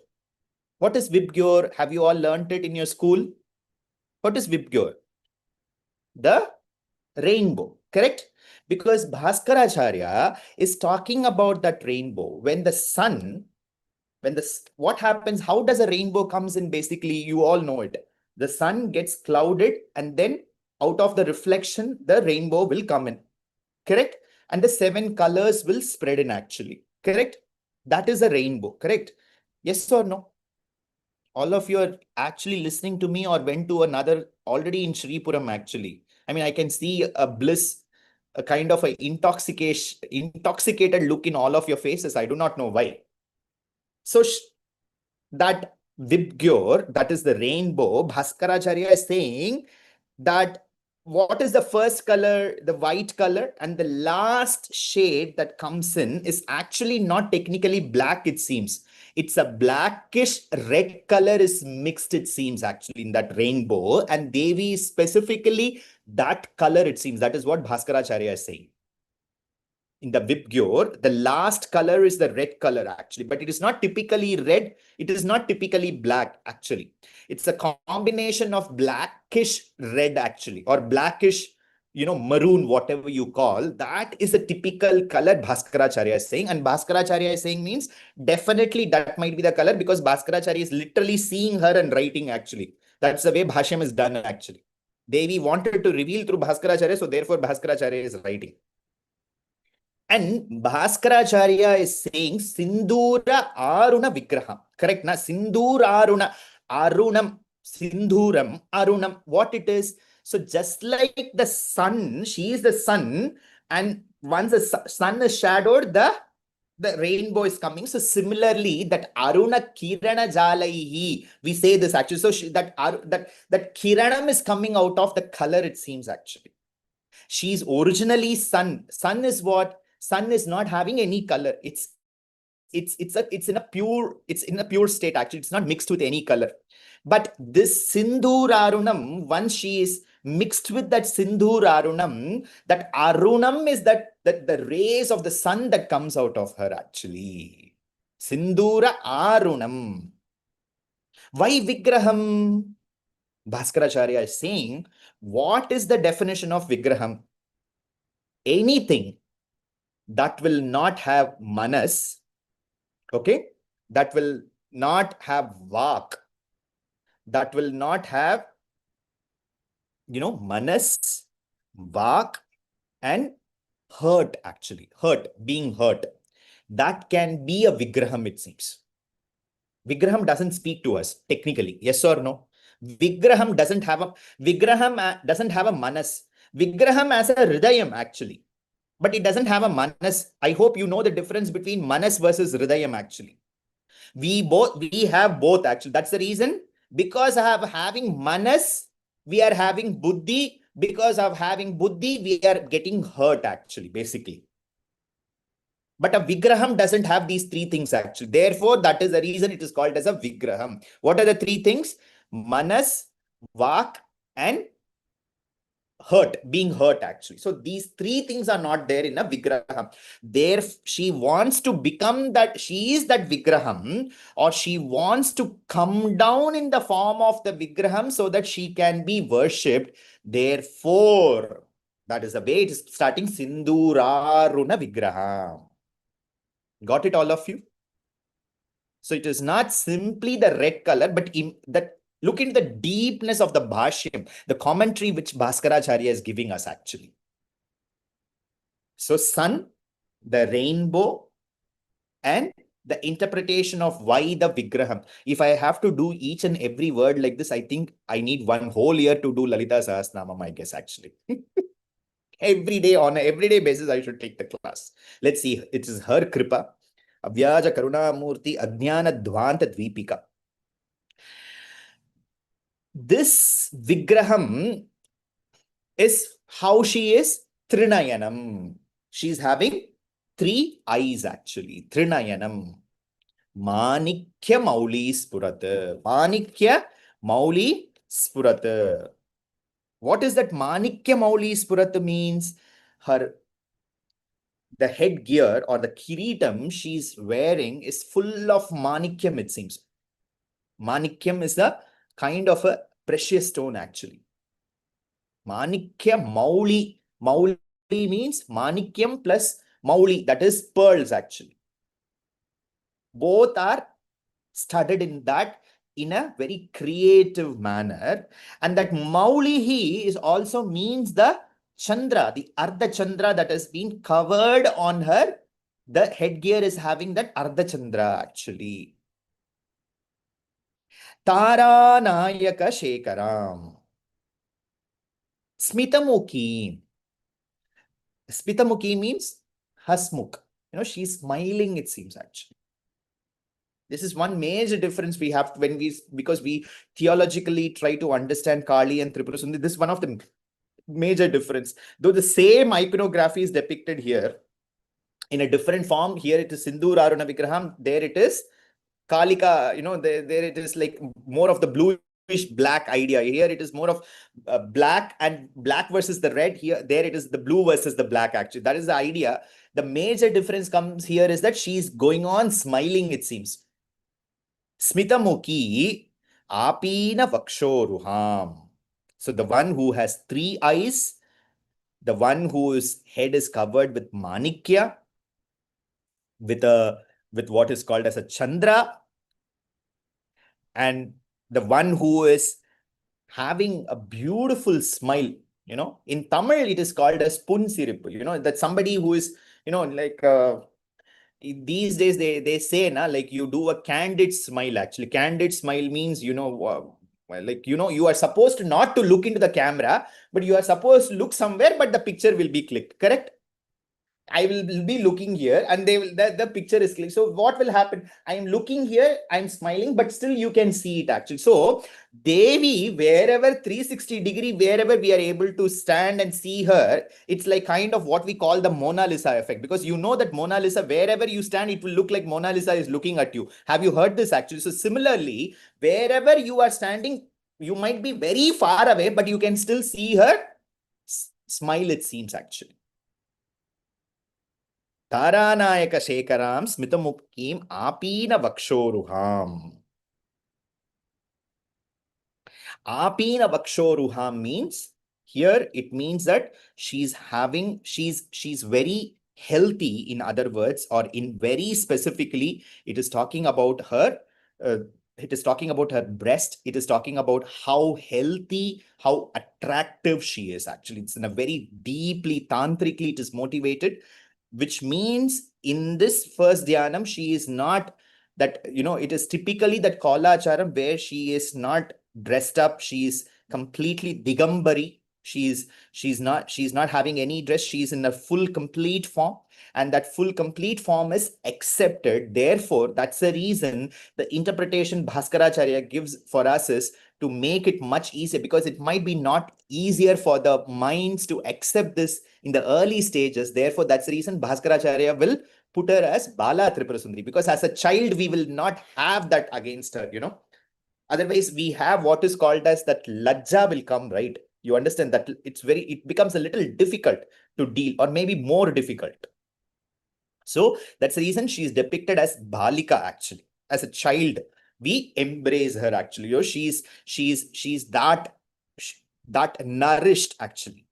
What is Vibgyor? Have you all learnt it in your school? What is Vibgyor? The rainbow, correct? Because Bhaskaracharya is talking about that rainbow. When the sun, what happens, how does a rainbow comes in? Basically, you all know it. The sun gets clouded and then out of the reflection, the rainbow will come in, correct? And the 7 colors will spread in actually, correct? That is a rainbow, correct? Yes or no? All of you are actually listening to me or went to another already in Shripuram actually. I mean, I can see a bliss, a kind of a intoxicated look in all of your faces. I do not know why. So that Vibgyor, that is the rainbow, Bhaskaracharya is saying that what is the first color, the white color, and the last shade that comes in is actually not technically black, it seems. It's a blackish red color is mixed, it seems, actually, in that rainbow. And Devi specifically that color, it seems. That is what Bhaskaracharya is saying. In the Vibgyor, the last color is the red color actually, but it is not typically red. It is not typically black actually. It's a combination of blackish red actually, or blackish, maroon, whatever you call. That is a typical color Bhaskaracharya is saying. And Bhaskaracharya is saying means definitely that might be the color, because Bhaskaracharya is literally seeing her and writing actually. That's the way Bhashyam is done actually. Devi wanted to reveal through Bhaskaracharya, so therefore Bhaskaracharya is writing. And Bhaskaracharya is saying Sindhuraruna Vigraham. Correct? Na? Sindhuraruna. Arunam. Sindhuram. Arunam. What it is? So just like the sun, she is the sun. And once the sun is shadowed, the rainbow is coming. So similarly, that Aruna Kirana Jalaihi, we say this actually. So that Kiranam is coming out of the color, it seems actually. She's originally sun. Sun is what? Sun is not having any color. It's in a pure state actually. It's not mixed with any color. But this Sindhurarunam, once she is mixed with that Sindhurarunam, that Arunam is that the rays of the sun that comes out of her actually. Sindhura Arunam. Why Vigraham? Bhaskaracharya is saying, what is the definition of Vigraham? Anything that will not have manas, okay, that will not have vak, that will not have, manas, vak, and hurt actually, being hurt. That can be a Vigraham, it seems. Vigraham doesn't speak to us technically, yes or no? Vigraham doesn't have a manas. Vigraham has a hridayam actually. But it doesn't have a manas. I hope you know the difference between manas versus hridayam actually. We have both actually. That's the reason. Because of having manas, we are having buddhi. Because of having buddhi, we are getting hurt actually, basically. But a Vigraham doesn't have these 3 things actually. Therefore, that is the reason it is called as a Vigraham. What are the 3 things? Manas, vak, and being hurt actually. So these 3 things are not there in a Vigraham. There, she wants to become that, she is that Vigraham, or she wants to come down in the form of the Vigraham so that she can be worshipped. Therefore, that is the way it is starting, Sindhuraruna Vigraham. Got it, all of you? So it is not simply the red color, but look into the deepness of the Bhashyam, the commentary which Bhaskaracharya is giving us actually. So sun, the rainbow, and the interpretation of why the Vigraham. If I have to do each and every word like this, I think I need one whole year to do Lalitha Sahasranamam, I guess actually. Every day, on an everyday basis, I should take the class. Let's see. It is her kripa. Avyaja Karuna Murti Ajnana Dvanta Dvipika. This Vigraham is how she is Trinayanam. She's having 3 eyes actually. Trinayanam. Manikya Mauli Spurat. Manikya Mauli Spurat. What is that Manikya Mauli Spurat means? The headgear or the kiritam she's wearing is full of manikyam, it seems. Manikyam is a kind of a precious stone, actually. Manikya Mauli. Mauli means Manikyam plus Mauli, that is pearls, actually. Both are studied in that in a very creative manner. And that Maulihi is also means the Chandra, the Ardha Chandra that has been covered on her. The headgear is having that Ardha Chandra, actually. Tara Nayaka Shekaram. Smitamuki. Smitamuki means Hasmukh. She's smiling, it seems, actually. This is one major difference we have when because we theologically try to understand Kali and Tripurasundari. This is one of the major difference. Though the same iconography is depicted here in a different form. Here it is Sindhuraruna Vigraham. There it is Kalika. There it is like more of the bluish black idea. Here it is more of black and black versus the red. There it is the blue versus the black. Actually, that is the idea. The major difference comes here is that she's going on smiling, it seems. Smitamuki apina vakshoruham. So the one who has 3 eyes, the one whose head is covered with manikya, with what is called as a chandra, and the one who is having a beautiful smile. In Tamil it is called as punsirippu. That somebody who is like these days they say like you do a candid smile. Actually, candid smile means like you are supposed to not to look into the camera, but you are supposed to look somewhere, but the picture will be clicked, correct? I will be looking here and the picture is clicked. So what will happen? I am looking here, I'm smiling, but still you can see it, actually. So Devi, wherever 360-degree, wherever we are able to stand and see her, it's like kind of what we call the Mona Lisa effect. Because that Mona Lisa, wherever you stand, it will look like Mona Lisa is looking at you. Have you heard this, actually? So similarly, wherever you are standing, you might be very far away, but you can still see her smile, it seems, actually. Taranayaka Shekaram Smitamukim Apina Vakshoruham. Apina Vakshoruham means, here it means that she's very healthy, in other words, or in very specifically, it is talking about her. It is talking about her breast. It is talking about how healthy, how attractive she is. Actually, it's in a very deeply tantrically, it is motivated, which means in this first dhyanam, she is not that, it is typically that kalacharam where she is not dressed up. She is completely digambari. She's not having any dress. She's in a full complete form, and that full complete form is accepted. Therefore, that's the reason the interpretation Bhaskaracharya gives for us is to make it much easier, because it might be not easier for the minds to accept this in the early stages. Therefore, that's the reason Bhaskaracharya will put her as Bala Tripurasundari, because as a child, we will not have that against her, Otherwise, we have what is called as that lajja will come, right? You understand that it becomes a little difficult to deal, or maybe more difficult. So that's the reason she is depicted as Balika, actually. As a child, we embrace her, actually. She's that nourished, actually.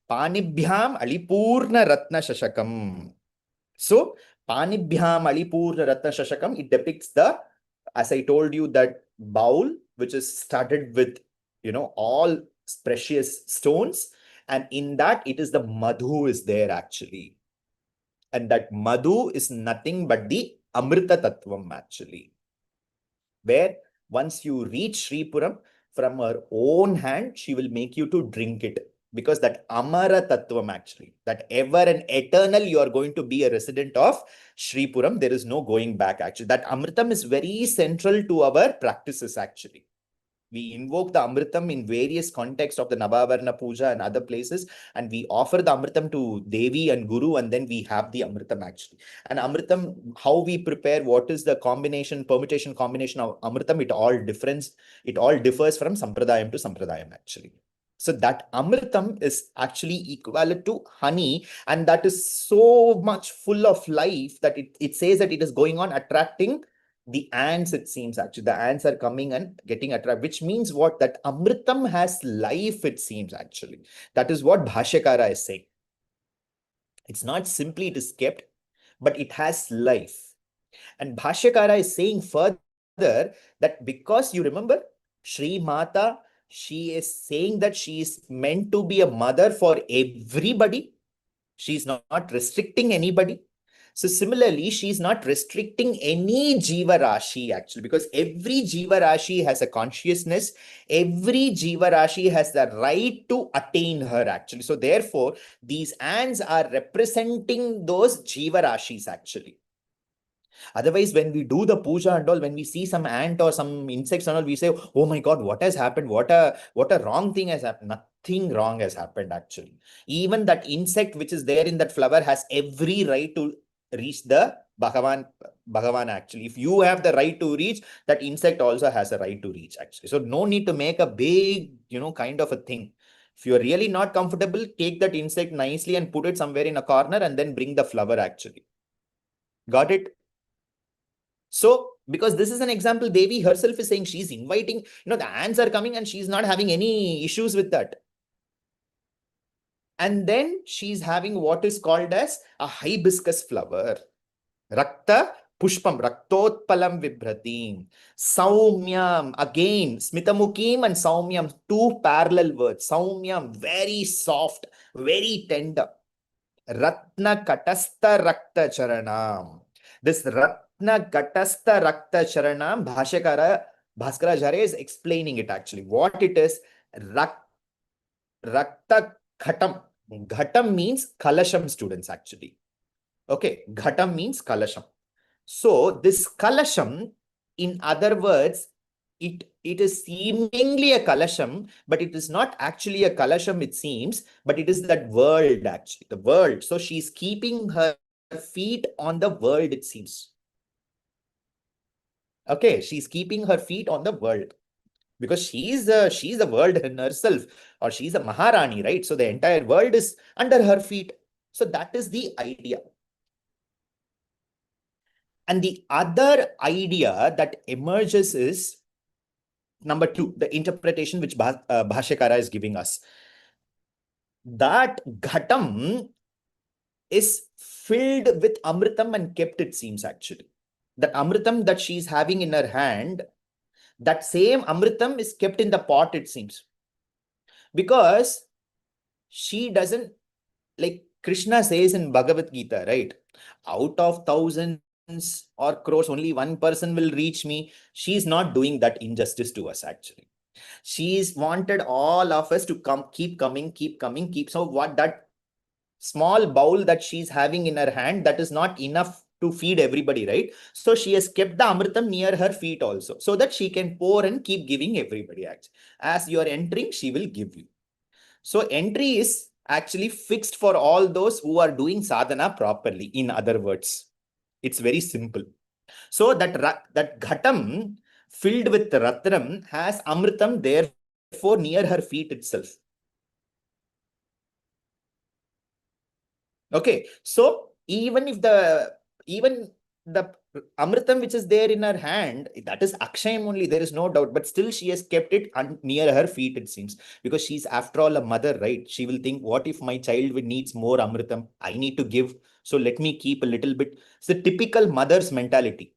Panibhyam Alipurna Ratna Shashakam. So, Panibhyam Alipurna Ratna Shashakam, it depicts as I told you, that bowl, which is studded with, all precious stones. And in that, it is the madhu is there, actually. And that madhu is nothing but the Amrita Tattvam, actually. Where once you reach Sripuram, from her own hand, she will make you to drink it. Because that Amara Tattvam, actually, that ever and eternal, you are going to be a resident of Sripuram. There is no going back, actually. That Amritam is very central to our practices, actually. We invoke the Amritam in various contexts of the Navavarna Puja and other places, and we offer the Amritam to Devi and Guru, and then we have the Amritam, actually. And Amritam, how we prepare, what is the permutation combination of Amritam, it all differs from Sampradayam to Sampradayam, actually. So that amritam is actually equivalent to honey, and that is so much full of life that it says that it is going on attracting the ants, it seems. Actually, the ants are coming and getting attracted, which means what? That amritam has life, it seems, actually. That is what Bhashyakara is saying. It's not simply it is kept, but it has life. And Bhashyakara is saying further that because you remember, Shri Mata, she is saying that she is meant to be a mother for everybody. She's not restricting anybody. So similarly, she's not restricting any Jiva Rashi actually, because every Jiva Rashi has a consciousness. Every Jiva Rashi has the right to attain her actually. So therefore, these ants are representing those Jiva Rashis actually. Otherwise, when we do the puja and all, when we see some ant or some insects and all, we say, "Oh my God, what has happened? What a wrong thing has happened." Nothing wrong has happened actually. Even that insect which is there in that flower has every right to reach the Bhagavan actually. If you have the right to reach, that insect also has a right to reach actually. So no need to make a big, kind of a thing. If you're really not comfortable, take that insect nicely and put it somewhere in a corner and then bring the flower actually. Got it? So, because this is an example, Devi herself is saying she's inviting, the ants are coming and she's not having any issues with that. And then she's having what is called as a hibiscus flower. Rakta Pushpam, Raktotpalam Vibhratim. Saumyam, again, Smitamukim and Saumyam, two parallel words. Saumyam, very soft, very tender. Ratna Katastha Rakta Charanam. This Ratna Katastha Rakta Charanam, Bhaskaracharya is explaining it actually. What it is, Rakta Ghatam. Ghatam means Kalasham, students actually. Okay, Ghatam means Kalasham. So this Kalasham, in other words, it is seemingly a kalasham, but it is not actually a kalasham, it seems, but it is that world actually, the world. So she's keeping her feet on the world, it seems. Okay, she's keeping her feet on the world because she's the world in herself, or she's a Maharani, right? So the entire world is under her feet. So that is the idea. And the other idea that emerges is number two, the interpretation which Bhashyakara is giving us. That Ghatam is filled with Amritam and kept, it seems actually. That Amritam that she's having in her hand, that same Amritam is kept in the pot, it seems. Because she doesn't, like Krishna says in Bhagavad Gita, right? Out of thousands or crores, only one person will reach me. She's not doing that injustice to us actually. She's wanted all of us to keep coming. So what, that small bowl that she's having in her hand, that is not enough to feed everybody, right? So she has kept the Amritam near her feet also, so that she can pour and keep giving everybody actually. As you are entering, she will give you. So entry is actually fixed for all those who are doing sadhana properly. In other words, it's very simple. So that Ghatam filled with Ratnam has Amritam therefore near her feet itself. Okay, so even the Amritam which is there in her hand, that is Akshayam only, there is no doubt, but still she has kept it near her feet, it seems, because she's after all a mother, right? She will think, what if my child needs more Amritam? I need to give, so let me keep a little bit. It's the typical mother's mentality.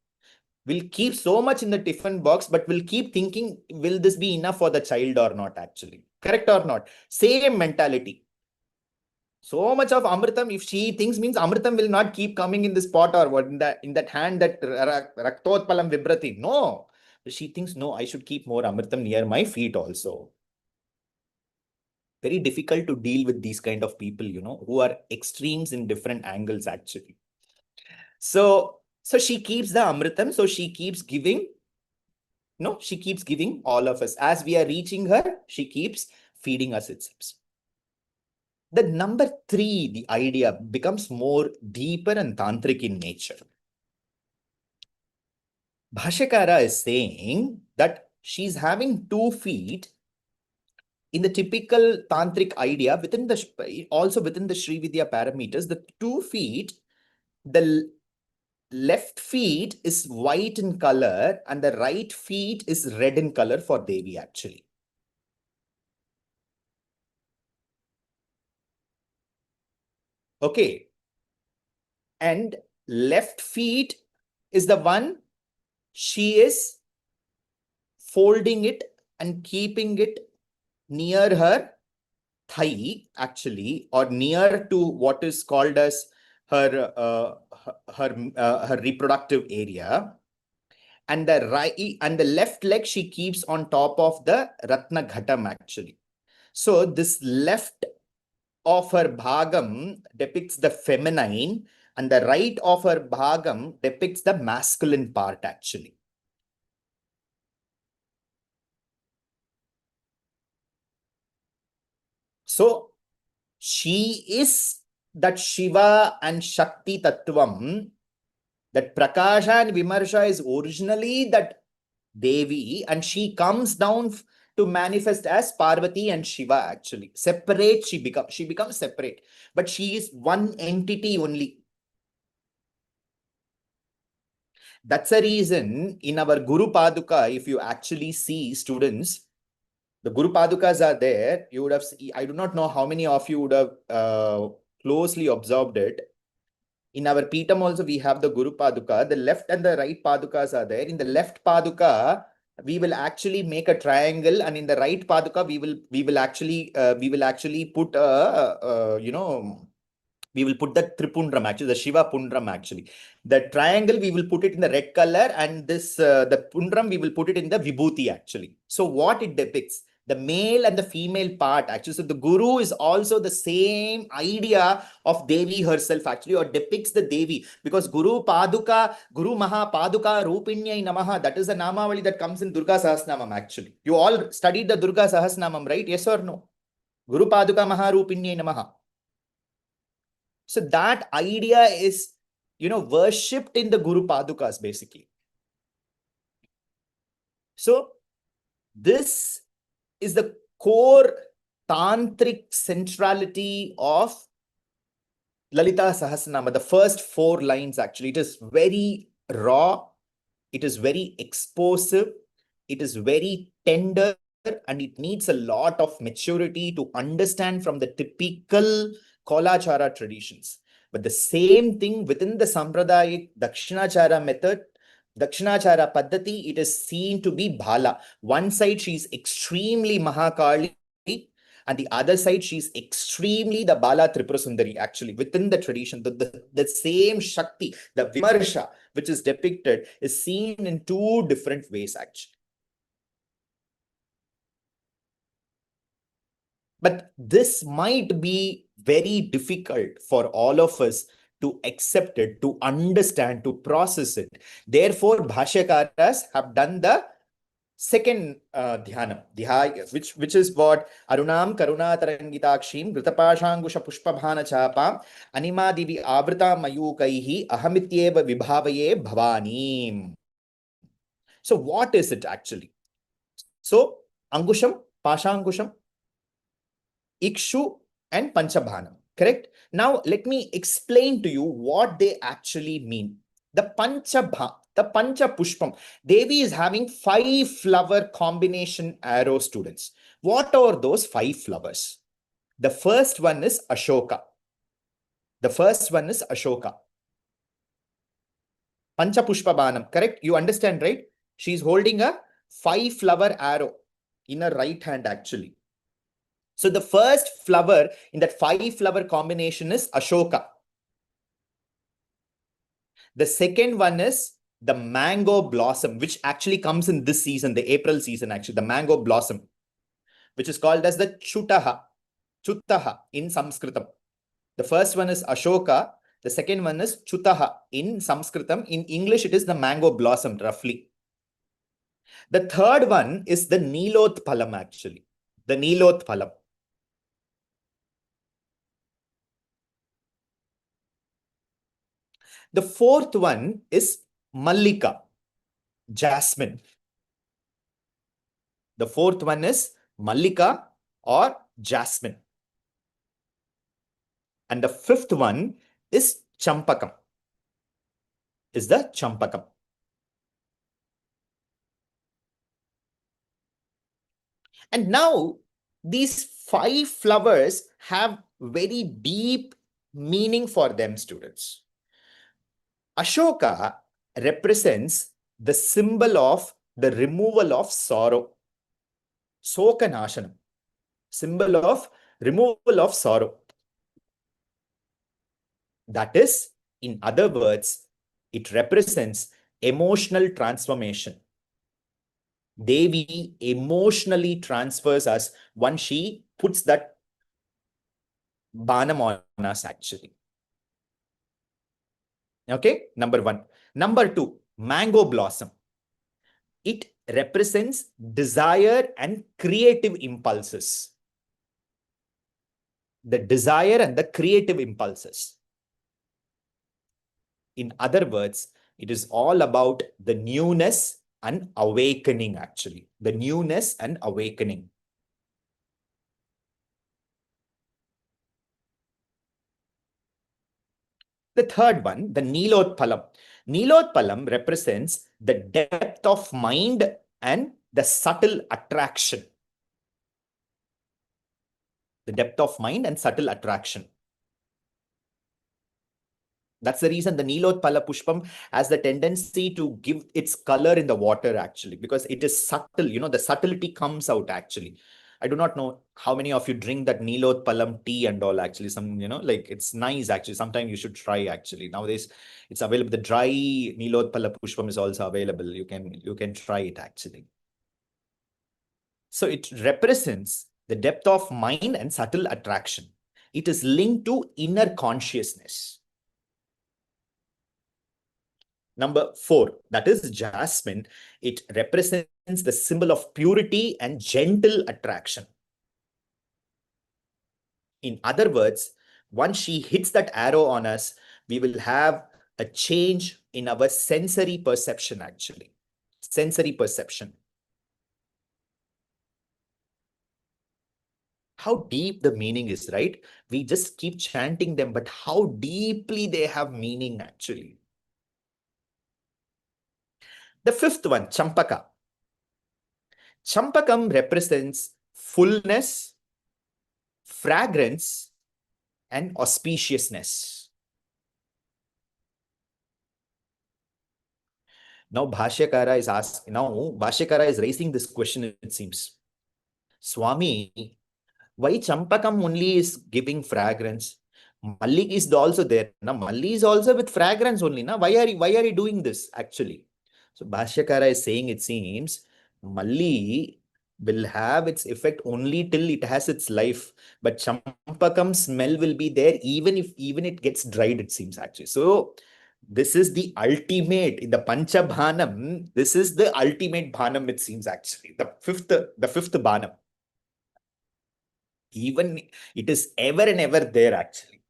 We'll keep so much in the tiffin box, but we'll keep thinking, will this be enough for the child or not actually? Correct or not? Same mentality. So much of Amritam, if she thinks, means Amritam will not keep coming in this pot or what, in that hand, that Raktotpalam Vibrati. No. She thinks, no, I should keep more Amritam near my feet also. Very difficult to deal with these kind of people, who are extremes in different angles actually. So she keeps the Amritam, so she keeps giving. No, she keeps giving all of us. As we are reaching her, she keeps feeding us, it seems. The number three, the idea becomes more deeper and tantric in nature. Bhashyakara is saying that she's having 2 feet, in the typical tantric idea, also within the Shri Vidya parameters, the 2 feet, the left feet is white in color and the right feet is red in color for Devi actually. Okay. And left feet is the one she is folding it and keeping it near her thigh actually, or near to what is called as her reproductive area. And the left leg she keeps on top of the Ratna Ghatam actually. So this left of her bhagam depicts the feminine and the right of her bhagam depicts the masculine part actually. So she is that Shiva and Shakti Tattvam, that Prakasha and Vimarsha is originally that Devi, and she comes down to manifest as Parvati and Shiva actually. Separate, she becomes separate, but she is one entity only. That's a reason in our Guru Paduka, if you actually see students, the Guru Padukas are there. You would have, I do not know how many of you would have closely observed it. In our Pitam also, we have the Guru Paduka. The left and the right Padukas are there. In the left Paduka, we will actually make a triangle, and in the right Paduka, we will actually put we will put the Tripundram actually, the Shiva Pundram actually. The triangle, we will put it in the red color, and this the Pundram, we will put it in the Vibhuti actually. So what it depicts, the male and the female part actually. So the Guru is also the same idea of Devi herself actually, or depicts the Devi, because Guru Paduka, Guru Maha Paduka Rupinyai Namaha, that is the Namavali that comes in Durga Sahasranamam actually. You all studied the Durga Sahasranamam, right? Yes or no? Guru Paduka Maha Rupinyai Namaha. So that idea is, worshipped in the Guru Padukas, basically. So this is the core tantric centrality of Lalita Sahasranama, the first 4 lines, actually. It is very raw, it is very explosive, it is very tender, and it needs a lot of maturity to understand from the typical Kolachara traditions. But the same thing within the Sampradayic Dakshinachara method, Dakshinachara Paddhati, it is seen to be Bala. One side, she is extremely Mahakali, and the other side, she's extremely the Bala Tripurasundari, actually, within the tradition. The same Shakti, the Vimarsha, which is depicted, is seen in 2 different ways, actually. But this might be very difficult for all of us to accept it, to understand, to process it. Therefore, Bhashyakaras have done the second dhyanam, which is what Arunam Karuna Tarangitakshim Gritapashangusha Pushpabhana Chapam Animadivi Avrita Mayukaihi Ahamityeva Vibhavaye Bhavani. So what is it actually? So Angusham, Pashangusham, Ikshu, and Panchabhanam. Correct? Now, let me explain to you what they actually mean. The Pancha Pushpam. Devi is having 5 flower combination arrow, students. What are those 5 flowers? The first one is Ashoka. Pancha Pushpabanam. Correct? You understand, right? She's holding a 5 flower arrow in her right hand, actually. So the first flower in that 5 flower combination is Ashoka. The second one is the mango blossom, which actually comes in this season, the April season, actually, the mango blossom, which is called as the Chuttaha in Sanskritam. The first one is Ashoka. The second one is Chutaha in Sanskritam. In English, it is the mango blossom, roughly. The third one is the Nilotphalam, actually. The Nilotphalam. The fourth one is Mallika, jasmine. The fourth one is Mallika. or jasmine. And the fifth one is champakam, is the champakam. And now these five flowers have very deep meaning for them, students. Ashoka represents the symbol of the removal of sorrow. Sokanashanam, symbol of removal of sorrow. That is, in other words, it represents emotional transformation. Devi emotionally transfers us once she puts that banam on us, actually. Okay, number one. Number two, mango blossom. It represents desire and creative impulses. The desire and the creative impulses. In other words, it is all about the newness and awakening, actually. The newness and awakening. The third one, the Nilotpalam. Nilotpalam represents the depth of mind and the subtle attraction. The depth of mind and subtle attraction. That's the reason the Nilotpala Pushpam has the tendency to give its color in the water, actually, because it is subtle. You know, the subtlety comes out, actually. I do not know how many of you drink that Nilotpalam tea and all, actually. Some, you know, like it's nice, actually. Sometime you should try, actually. Nowadays, it's available. The dry Nilotpala Pushpam is also available. You can try it, actually. So it represents the depth of mind and subtle attraction. It is linked to inner consciousness. Number four, that is jasmine. It represents the symbol of purity and gentle attraction. In other words, once she hits that arrow on us, we will have a change in our sensory perception, actually. Sensory perception. How deep the meaning is, right? We just keep chanting them, but how deeply they have meaning, actually. The fifth one, Champaka. Champakam represents fullness, fragrance, and auspiciousness. Now Bhashyakara is raising this question, it seems. Swami, why Champakam only is giving fragrance? Malli is also there. Now Malli is also with fragrance only. Now why are you doing this, actually? So Bhashyakara is saying, it seems Malli will have its effect only till it has its life, but Champakam smell will be there even if it gets dried, it seems, actually. So this is the ultimate in the Panchabhanam. This is the ultimate Bhanam, it seems, actually. The fifth Bhanam. Even it is ever and ever there, actually.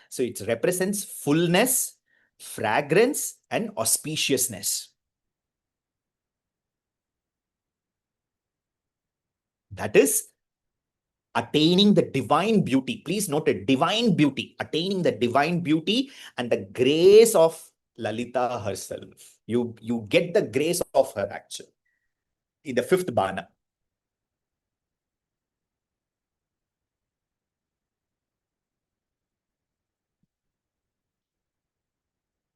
So it represents fullness, fragrance, and auspiciousness. That is attaining the divine beauty. Please note it, divine beauty. Attaining the divine beauty and the grace of Lalita herself. You get the grace of her, actually, in the fifth Bana.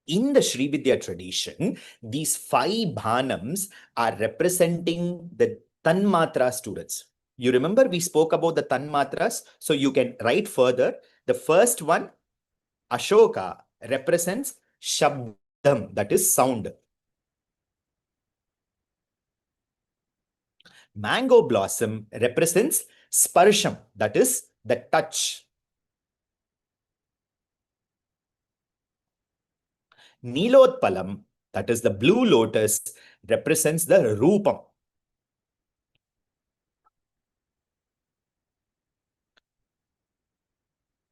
In the Shri Vidya tradition, these five Bhanams are representing the Tanmatra students. You remember we spoke about the Tanmatras, so you can write further. The first one, Ashoka, represents Shabdam, that is sound. Mango blossom represents Sparsham, that is the touch. Nilotpalam, that is the blue lotus, represents the Rupam.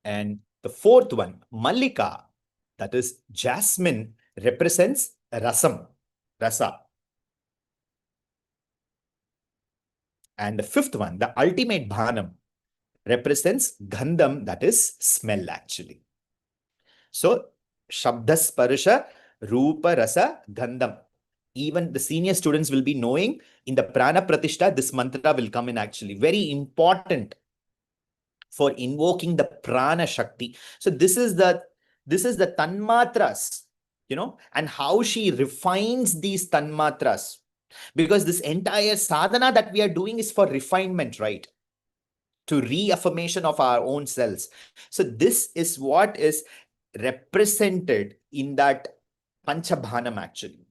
And the fourth one, Mallika, that is jasmine, represents Rasam, Rasa. And the fifth one, the ultimate bhanam, represents gandham, that is smell actually. So, Shabda Sparsha, Rupa Rasa Gandham. Even the senior students will be knowing in the Prana Pratishta, this mantra will come in actually. Very important for invoking the Prana Shakti. So this is the Tanmatras, and how she refines these Tanmatras. Because this entire sadhana that we are doing is for refinement, right? To reaffirmation of our own selves. So this is what is represented in that Panchabhanam actually.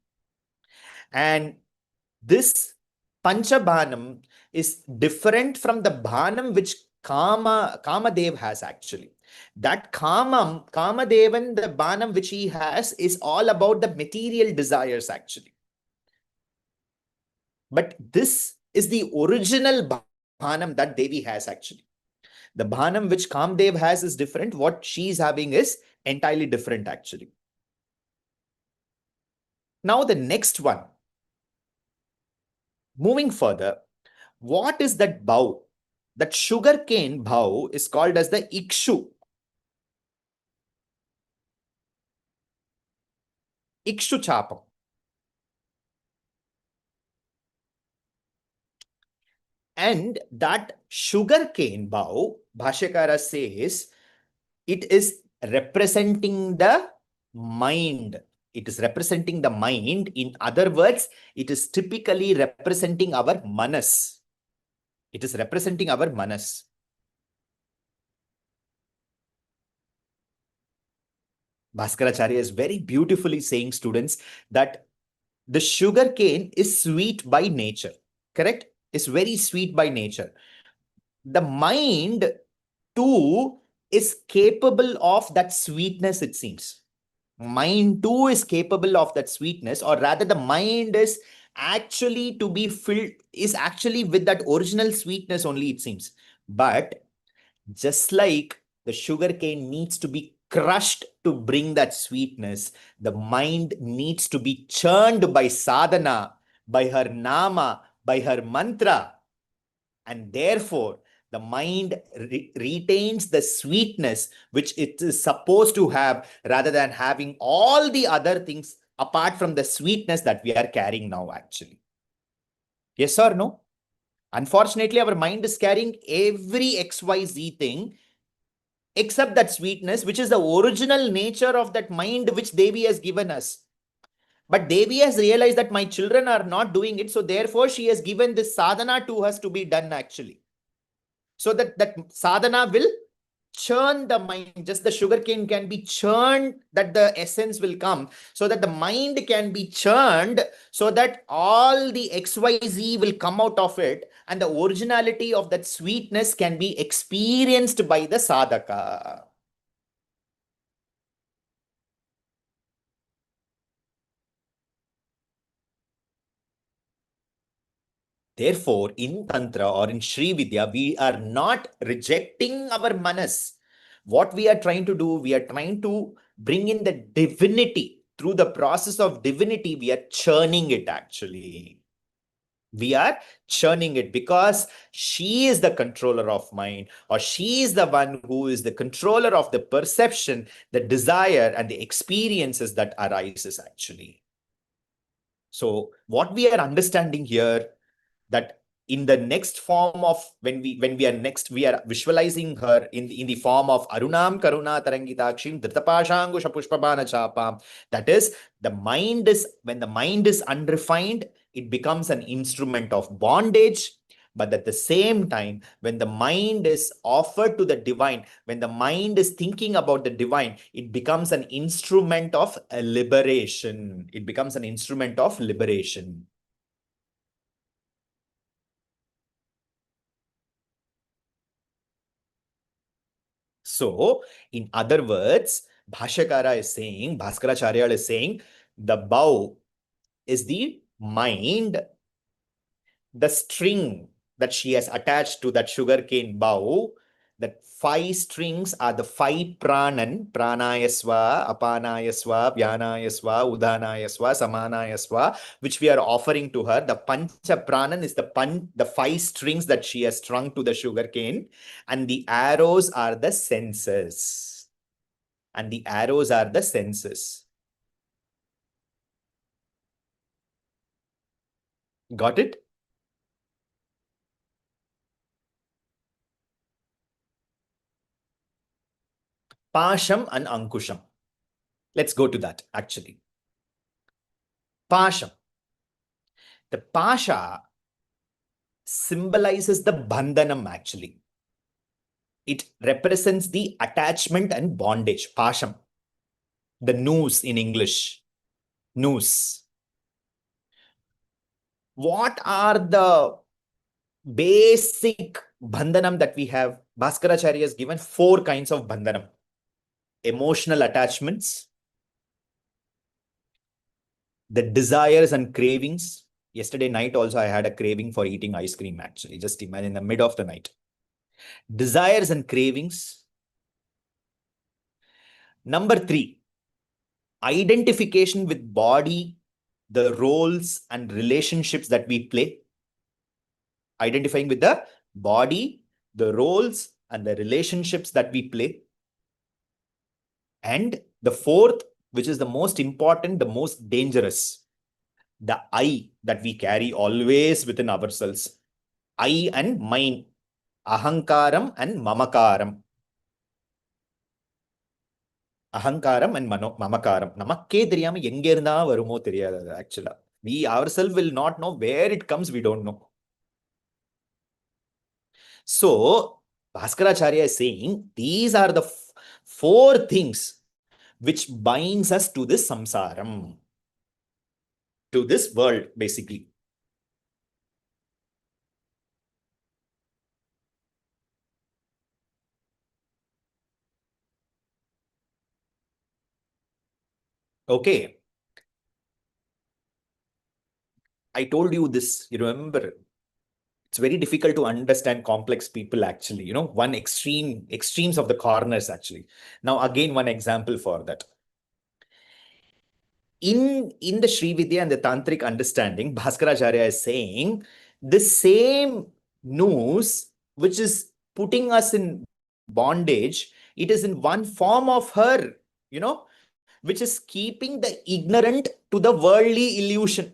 And this Panchabhanam is different from the Bhanam which Kamadev has actually. That Kamadevan, the Bhanam which he has is all about the material desires actually. But this is the original Bhanam that Devi has actually. The Bhanam which Kamdev has is different. What she's having is entirely different actually. Now the next one. Moving further, what is that bow? That sugarcane bow is called as the Ikshu. Ikshu chapam. And that sugarcane bow, Bhashyakara says, it is representing the mind. It is representing the mind. In other words, it is typically representing our manas. It is representing our manas. Bhaskaracharya is very beautifully saying, students, that the sugar cane is sweet by nature. Correct? It's very sweet by nature. The mind too is capable of that sweetness, it seems. Mind too is capable of that sweetness, or rather the mind is actually to be filled, is actually with that original sweetness only, it seems. But just like the sugar cane needs to be crushed to bring that sweetness, the mind needs to be churned by sadhana, by her nama, by her mantra. And therefore, the mind retains the sweetness which it is supposed to have, rather than having all the other things apart from the sweetness that we are carrying now actually. Yes or no? Unfortunately, our mind is carrying every XYZ thing except that sweetness, which is the original nature of that mind which Devi has given us. But Devi has realized that my children are not doing it, so therefore she has given this sadhana to us to be done actually. So that sadhana will churn the mind, just the sugarcane can be churned, that the essence will come, so that the mind can be churned, so that all the XYZ will come out of it, and the originality of that sweetness can be experienced by the sadhaka. Therefore, in Tantra or in Shri Vidya, we are not rejecting our manas. What we are trying to do, we are trying to bring in the divinity. Through the process of divinity, we are churning it actually. We are churning it because she is the controller of mind, or she is the one who is the controller of the perception, the desire, and the experiences that arises actually. So what we are understanding here, that in the next form of when we are visualizing her in the form of Arunam Karuna Tarangitakshim Dritapashangusha Pushpabana Chapam. That is, when the mind is unrefined, it becomes an instrument of bondage. But at the same time, when the mind is offered to the divine, when the mind is thinking about the divine, it becomes an instrument of liberation. It becomes an instrument of liberation. So, in other words, Bhaskaracharya is saying, the bow is the mind, the string that she has attached to that sugarcane bow, That 5 strings are the 5 pranan, pranayasva, apanayasva, vyanayasva, udanayasva, samanayasva, which we are offering to her. The pancha pranan is the 5 strings that she has strung to the sugar cane, and the arrows are the senses. And the arrows are the senses. Got it? Pasham and Ankusham. Let's go to that actually. Pasham. The Pasha symbolizes the bandhanam actually. It represents the attachment and bondage. Pasham. The noose in English. Noose. What are the basic bandhanam that we have? Bhaskaracharya has given 4 kinds of bandhanam. Emotional attachments, the desires and cravings. Yesterday night also I had a craving for eating ice cream actually. Just imagine in the mid of the night. Desires and cravings. Number 3, identification with body, the roles and relationships that we play. Identifying with the body, the roles and the relationships that we play. And the 4th, which is the most important, the most dangerous, the I that we carry always within ourselves. I and mine. Ahankaram and mamakaram. Ahankaram and mamakaram. Namakke theriyama enge irundha varumo theriyadhu actually. We ourselves will not know where it comes, we don't know. So, Bhaskaracharya is saying these are the 4 things which binds us to this samsaram, to this world, basically. Okay. I told you this, you remember, it's very difficult to understand complex people actually, you know, one extremes of the corners actually. Now, again, one example for that. In the Shri Vidya and the Tantric understanding, Bhaskaracharya is saying the same noose which is putting us in bondage, it is in one form of her, you know, which is keeping the ignorant to the worldly illusion.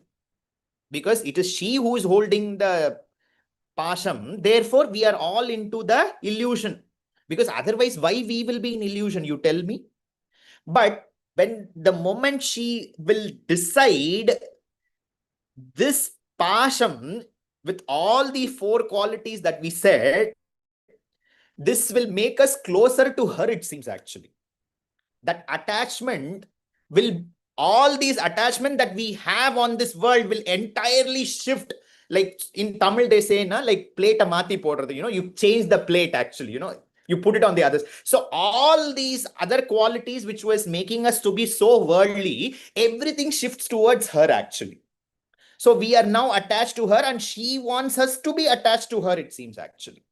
Because it is she who is holding the pasham, therefore we are all into the illusion. Because otherwise, why we will be in illusion, you tell me? But when the moment she will decide this pasham with all the 4 qualities that we said, this will make us closer to her, it seems actually. That attachment will, all these attachment that we have on this world will entirely shift. Like in Tamil they say, na, like plate a mati podrathu, you know, you change the plate actually, you know, you put it on the others. So all these other qualities which was making us to be so worldly, everything shifts towards her actually. So we are now attached to her and she wants us to be attached to her, it seems actually.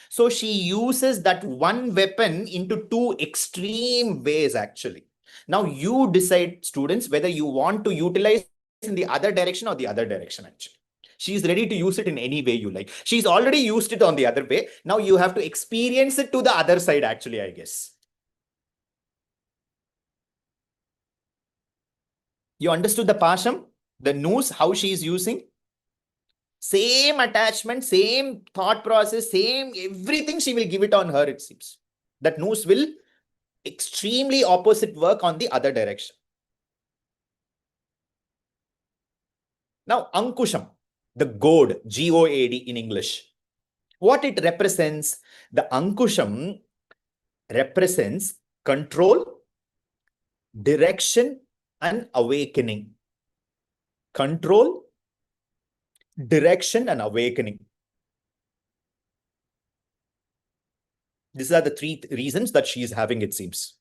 So she uses that one weapon into 2 extreme ways actually. Now you decide, students, whether you want to utilize in the other direction or the other direction actually. She is ready to use it in any way you like. She's already used it on the other way. Now you have to experience it to the other side actually, I guess. You understood the pasham, the noose, how she is using? Same attachment, same thought process, same everything she will give it on her, it seems. That noose will extremely opposite work on the other direction. Now, Ankusham, the goad, G-O-A-D in English. What it represents? The Ankusham represents control, direction, and awakening. Control, direction, and awakening. These are the 3 reasons that she is having, it seems.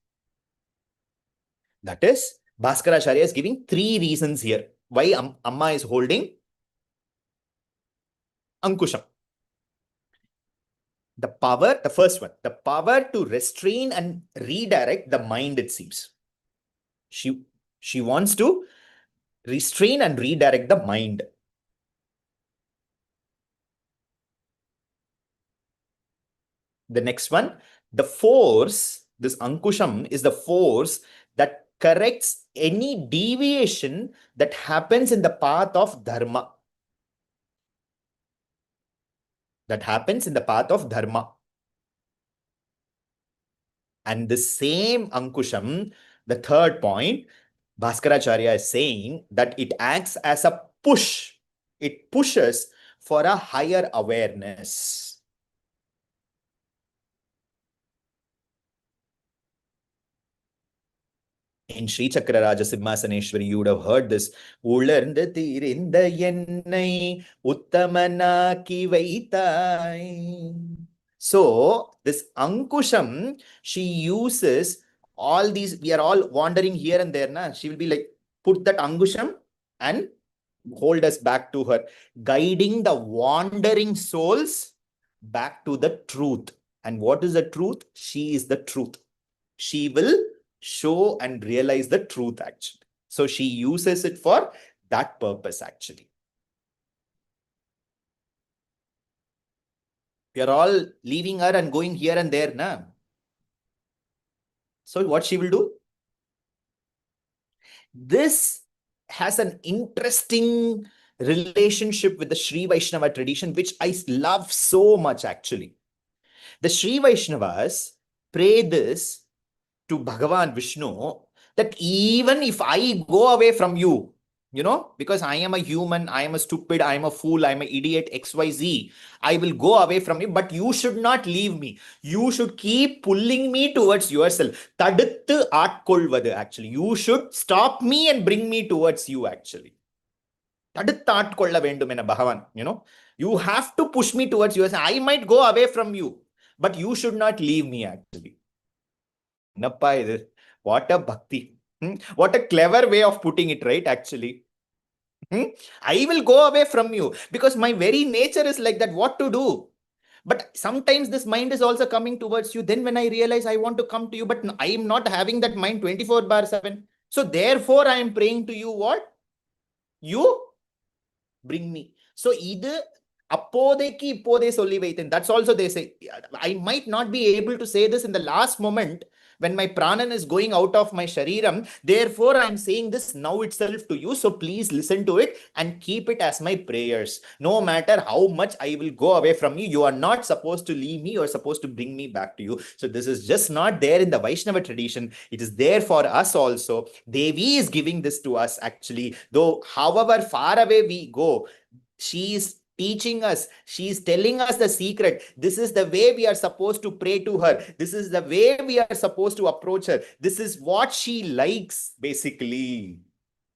That is, Bhaskaracharya is giving 3 reasons here why Amma is holding Ankusham. The power, the first one, the power to restrain and redirect the mind, it seems. She wants to restrain and redirect the mind. The next one, the force, this Ankusham is the force that corrects any deviation that happens in the path of dharma. That happens in the path of dharma. And the same Ankusham, the third point, Bhaskaracharya is saying that it acts as a push. It pushes for a higher awareness. In Shri Chakraraja Simhasaneshwari, you would have heard this. Ularnda thirinda ennai uttamanaaki vaithai. So, this Ankusham, she uses all these, we are all wandering here and there. Na? She will be like, put that Ankusham and hold us back to her, guiding the wandering souls back to the truth. And what is the truth? She is the truth. She will show and realize the truth, actually. So she uses it for that purpose, actually. We are all leaving her and going here and there, na? So what she will do? This has an interesting relationship with the Shri Vaishnava tradition, which I love so much, actually. The Shri Vaishnavas pray this to Bhagavan Vishnu, that even if I go away from you, because I am a human, I am a stupid, I am a fool, I am an idiot, XYZ, I will go away from you, but you should not leave me. You should keep pulling me towards yourself. Taduttu aatkolvadu, actually. You should stop me and bring me towards you, actually. Taduttu aatkolla vendumena Bhagavan, You have to push me towards yourself. I might go away from you, but you should not leave me, actually. What a bhakti. What a clever way of putting it, right? Actually, I will go away from you because my very nature is like that. What to do? But sometimes this mind is also coming towards you. Then when I realize I want to come to you, but I am not having that mind 24/7. So therefore, I am praying to you. What? You bring me. So either that's also they say. I might not be able to say this in the last moment when my pranan is going out of my shariram. Therefore, I'm saying this now itself to you. So please listen to it and keep it as my prayers. No matter how much I will go away from you, you are not supposed to leave me. You are supposed to bring me back to you. So this is just not there in the Vaishnava tradition. It is there for us also. Devi is giving this to us, actually. Though however far away we go, she is teaching us, she is telling us the secret. This is the way we are supposed to pray to her. This is the way we are supposed to approach her. This is what she likes, basically.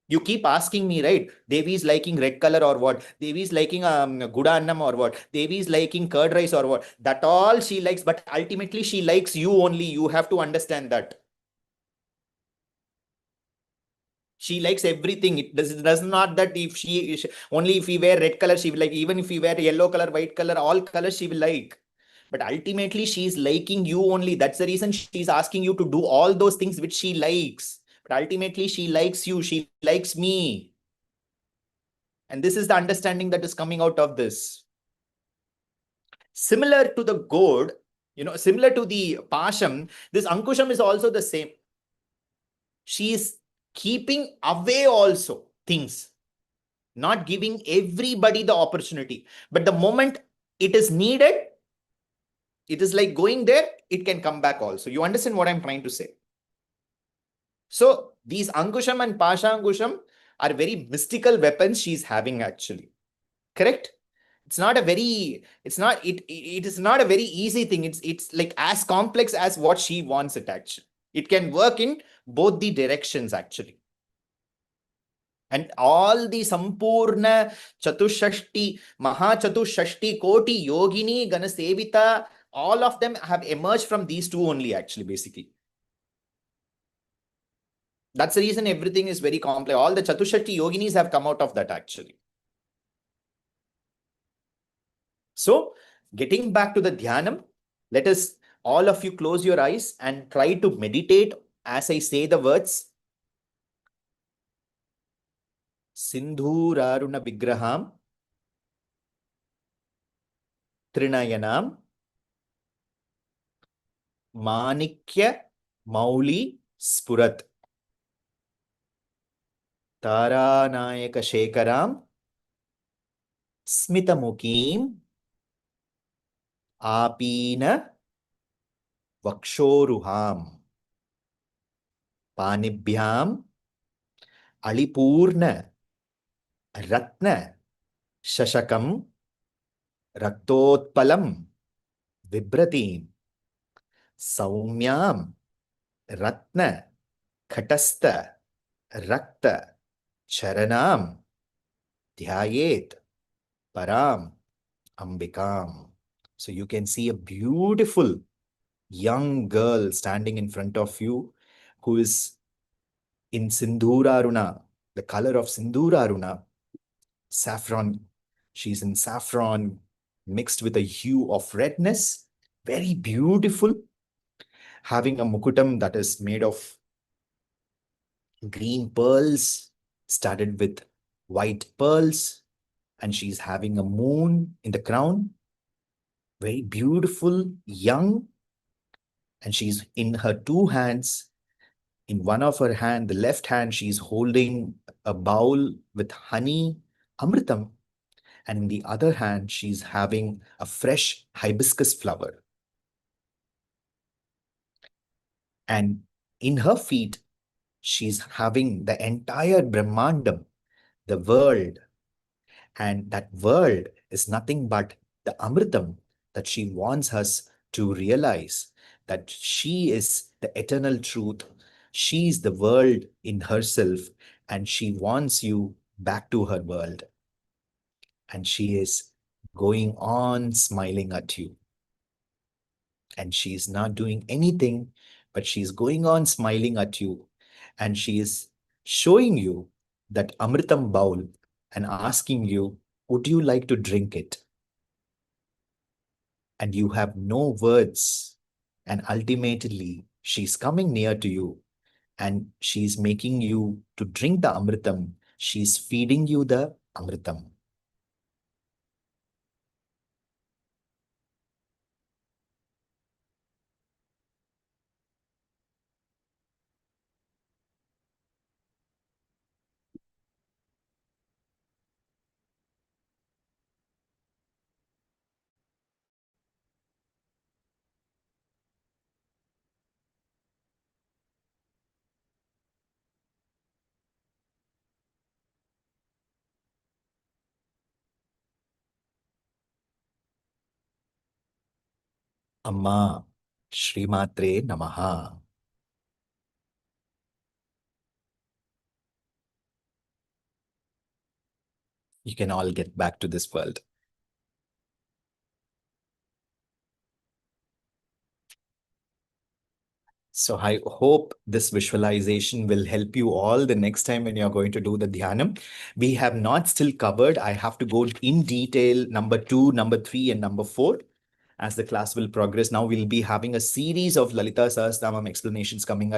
You keep asking me, right? Devi is liking red color or what? Devi is liking gudannam or what? Devi is liking curd rice or what? That all she likes, but ultimately she likes you only. You have to understand that. She likes everything. It does not that if she only if we wear red color, she will like. Even if we wear yellow color, white color, all colors she will like. But ultimately, she's liking you only. That's the reason she's asking you to do all those things which she likes. But ultimately, she likes you. She likes me. And this is the understanding that is coming out of this. Similar to the gourd, similar to the pasham, this ankusham is also the same. She is keeping away also things, not giving everybody the opportunity. But the moment it is needed, it is like going there, it can come back also. You understand what I'm trying to say? So these Ankusham and Pashankusham are very mystical weapons she's having, actually. Correct? It's not a very, it is not a very easy thing. It's like as complex as what she wants it, actually. It can work in both the directions, actually. And all the Sampurna Chatushashti, Maha Chatushashti Koti, Yogini, Ganasevita, all of them have emerged from these two only, actually, basically. That's the reason everything is very complex. All the Chatushashti Yoginis have come out of that, actually. So, getting back to the Dhyanam, Let us, all of you, close your eyes and try to meditate as I say the words. Sindhuraruna Vigraham Trinayanam Manikya Mauli Spurat Taranayaka Shekaram Smitamukim Apina Vakshoruham Panibhyam Alipurna Ratna Shashakam Raktotpalam Vibratim Saumyam Ratna Khatastha Rakta Charanam Dhyayet Param Ambikam. So you can see a beautiful young girl standing in front of you who is in Sindhuraruna, the color of Sindhuraruna, saffron. She's in saffron mixed with a hue of redness, very beautiful, having a mukutam that is made of green pearls, studded with white pearls, and she's having a moon in the crown. Very beautiful, young, and she's in her two hands. In one of her hand, the left hand, she's holding a bowl with honey, amritam, and in the other hand, she's having a fresh hibiscus flower. And in her feet, she's having the entire Brahmandam, the world. And that world is nothing but the Amritam that she wants us to realize that she is the eternal truth. She is the world in herself, and she wants you back to her world. And she is going on smiling at you. And she is not doing anything, but she's going on smiling at you. And she is showing you that Amritam bowl and asking you, would you like to drink it? And you have no words. And ultimately, she's coming near to you and she's making you to drink the Amritam. She's feeding you the Amritam. Amma, Shri Mātre Namaha. You can all get back to this world. So I hope this visualization will help you all the next time when you're going to do the dhyanam. We have not still covered. I have to go in detail number 2, number 3, and number 4 as the class will progress. Now we'll be having a series of Lalita Sahasranamam explanations coming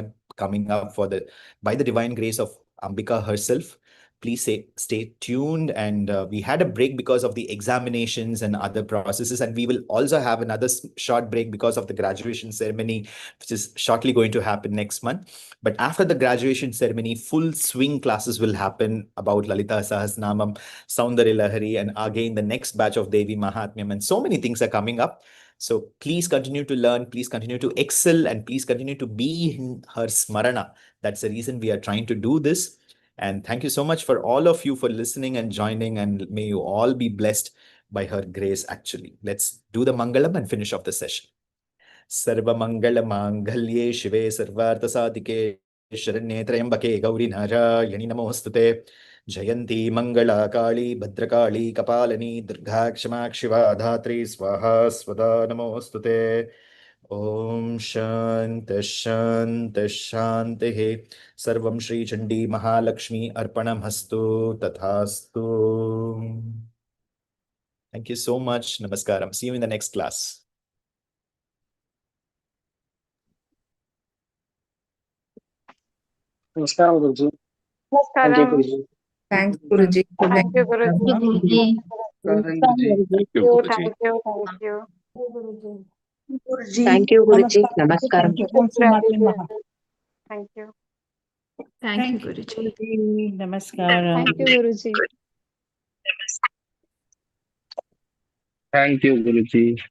up for the by the divine grace of Ambika herself. Please stay tuned. And we had a break because of the examinations and other processes. And we will also have another short break because of the graduation ceremony, which is shortly going to happen next month. But after the graduation ceremony, full swing classes will happen about Lalita Sahasranamam, Saundarya Lahari, and again the next batch of Devi Mahatmyam. And so many things are coming up. So please continue to learn, please continue to excel, and please continue to be in her smarana. That's the reason we are trying to do this. And thank you so much for all of you for listening and joining, and may you all be blessed by her grace actually. Let's do the Mangalam and finish off the session. Sarva Mangala Mangalye Shive Sarvartha Sadike Sharanye Trayambake Gauri Narayani Namostute Jayanti Mangala Kali Bhadrakali Kapalani Durga Kshamak Shiva Dhatri Swaha Swada Namostute. Om Shanta Shanta Shanti Sarvam Shri Chandi Mahalakshmi Arpanam Hastu Tathastu. Thank you so much. Namaskaram. See you in the next class. Namaskaram, Guruji. Thank you, Namaskaram. Guruji. Thanks, Guruji. Thank you, Guruji. Thank you, Guruji. Thank you. Thank you, Guruji. Namaskaram. Gratitude. Thank you. Thank you, Guruji. Namaskaram. Thank you, Guruji. Thank you, Guruji.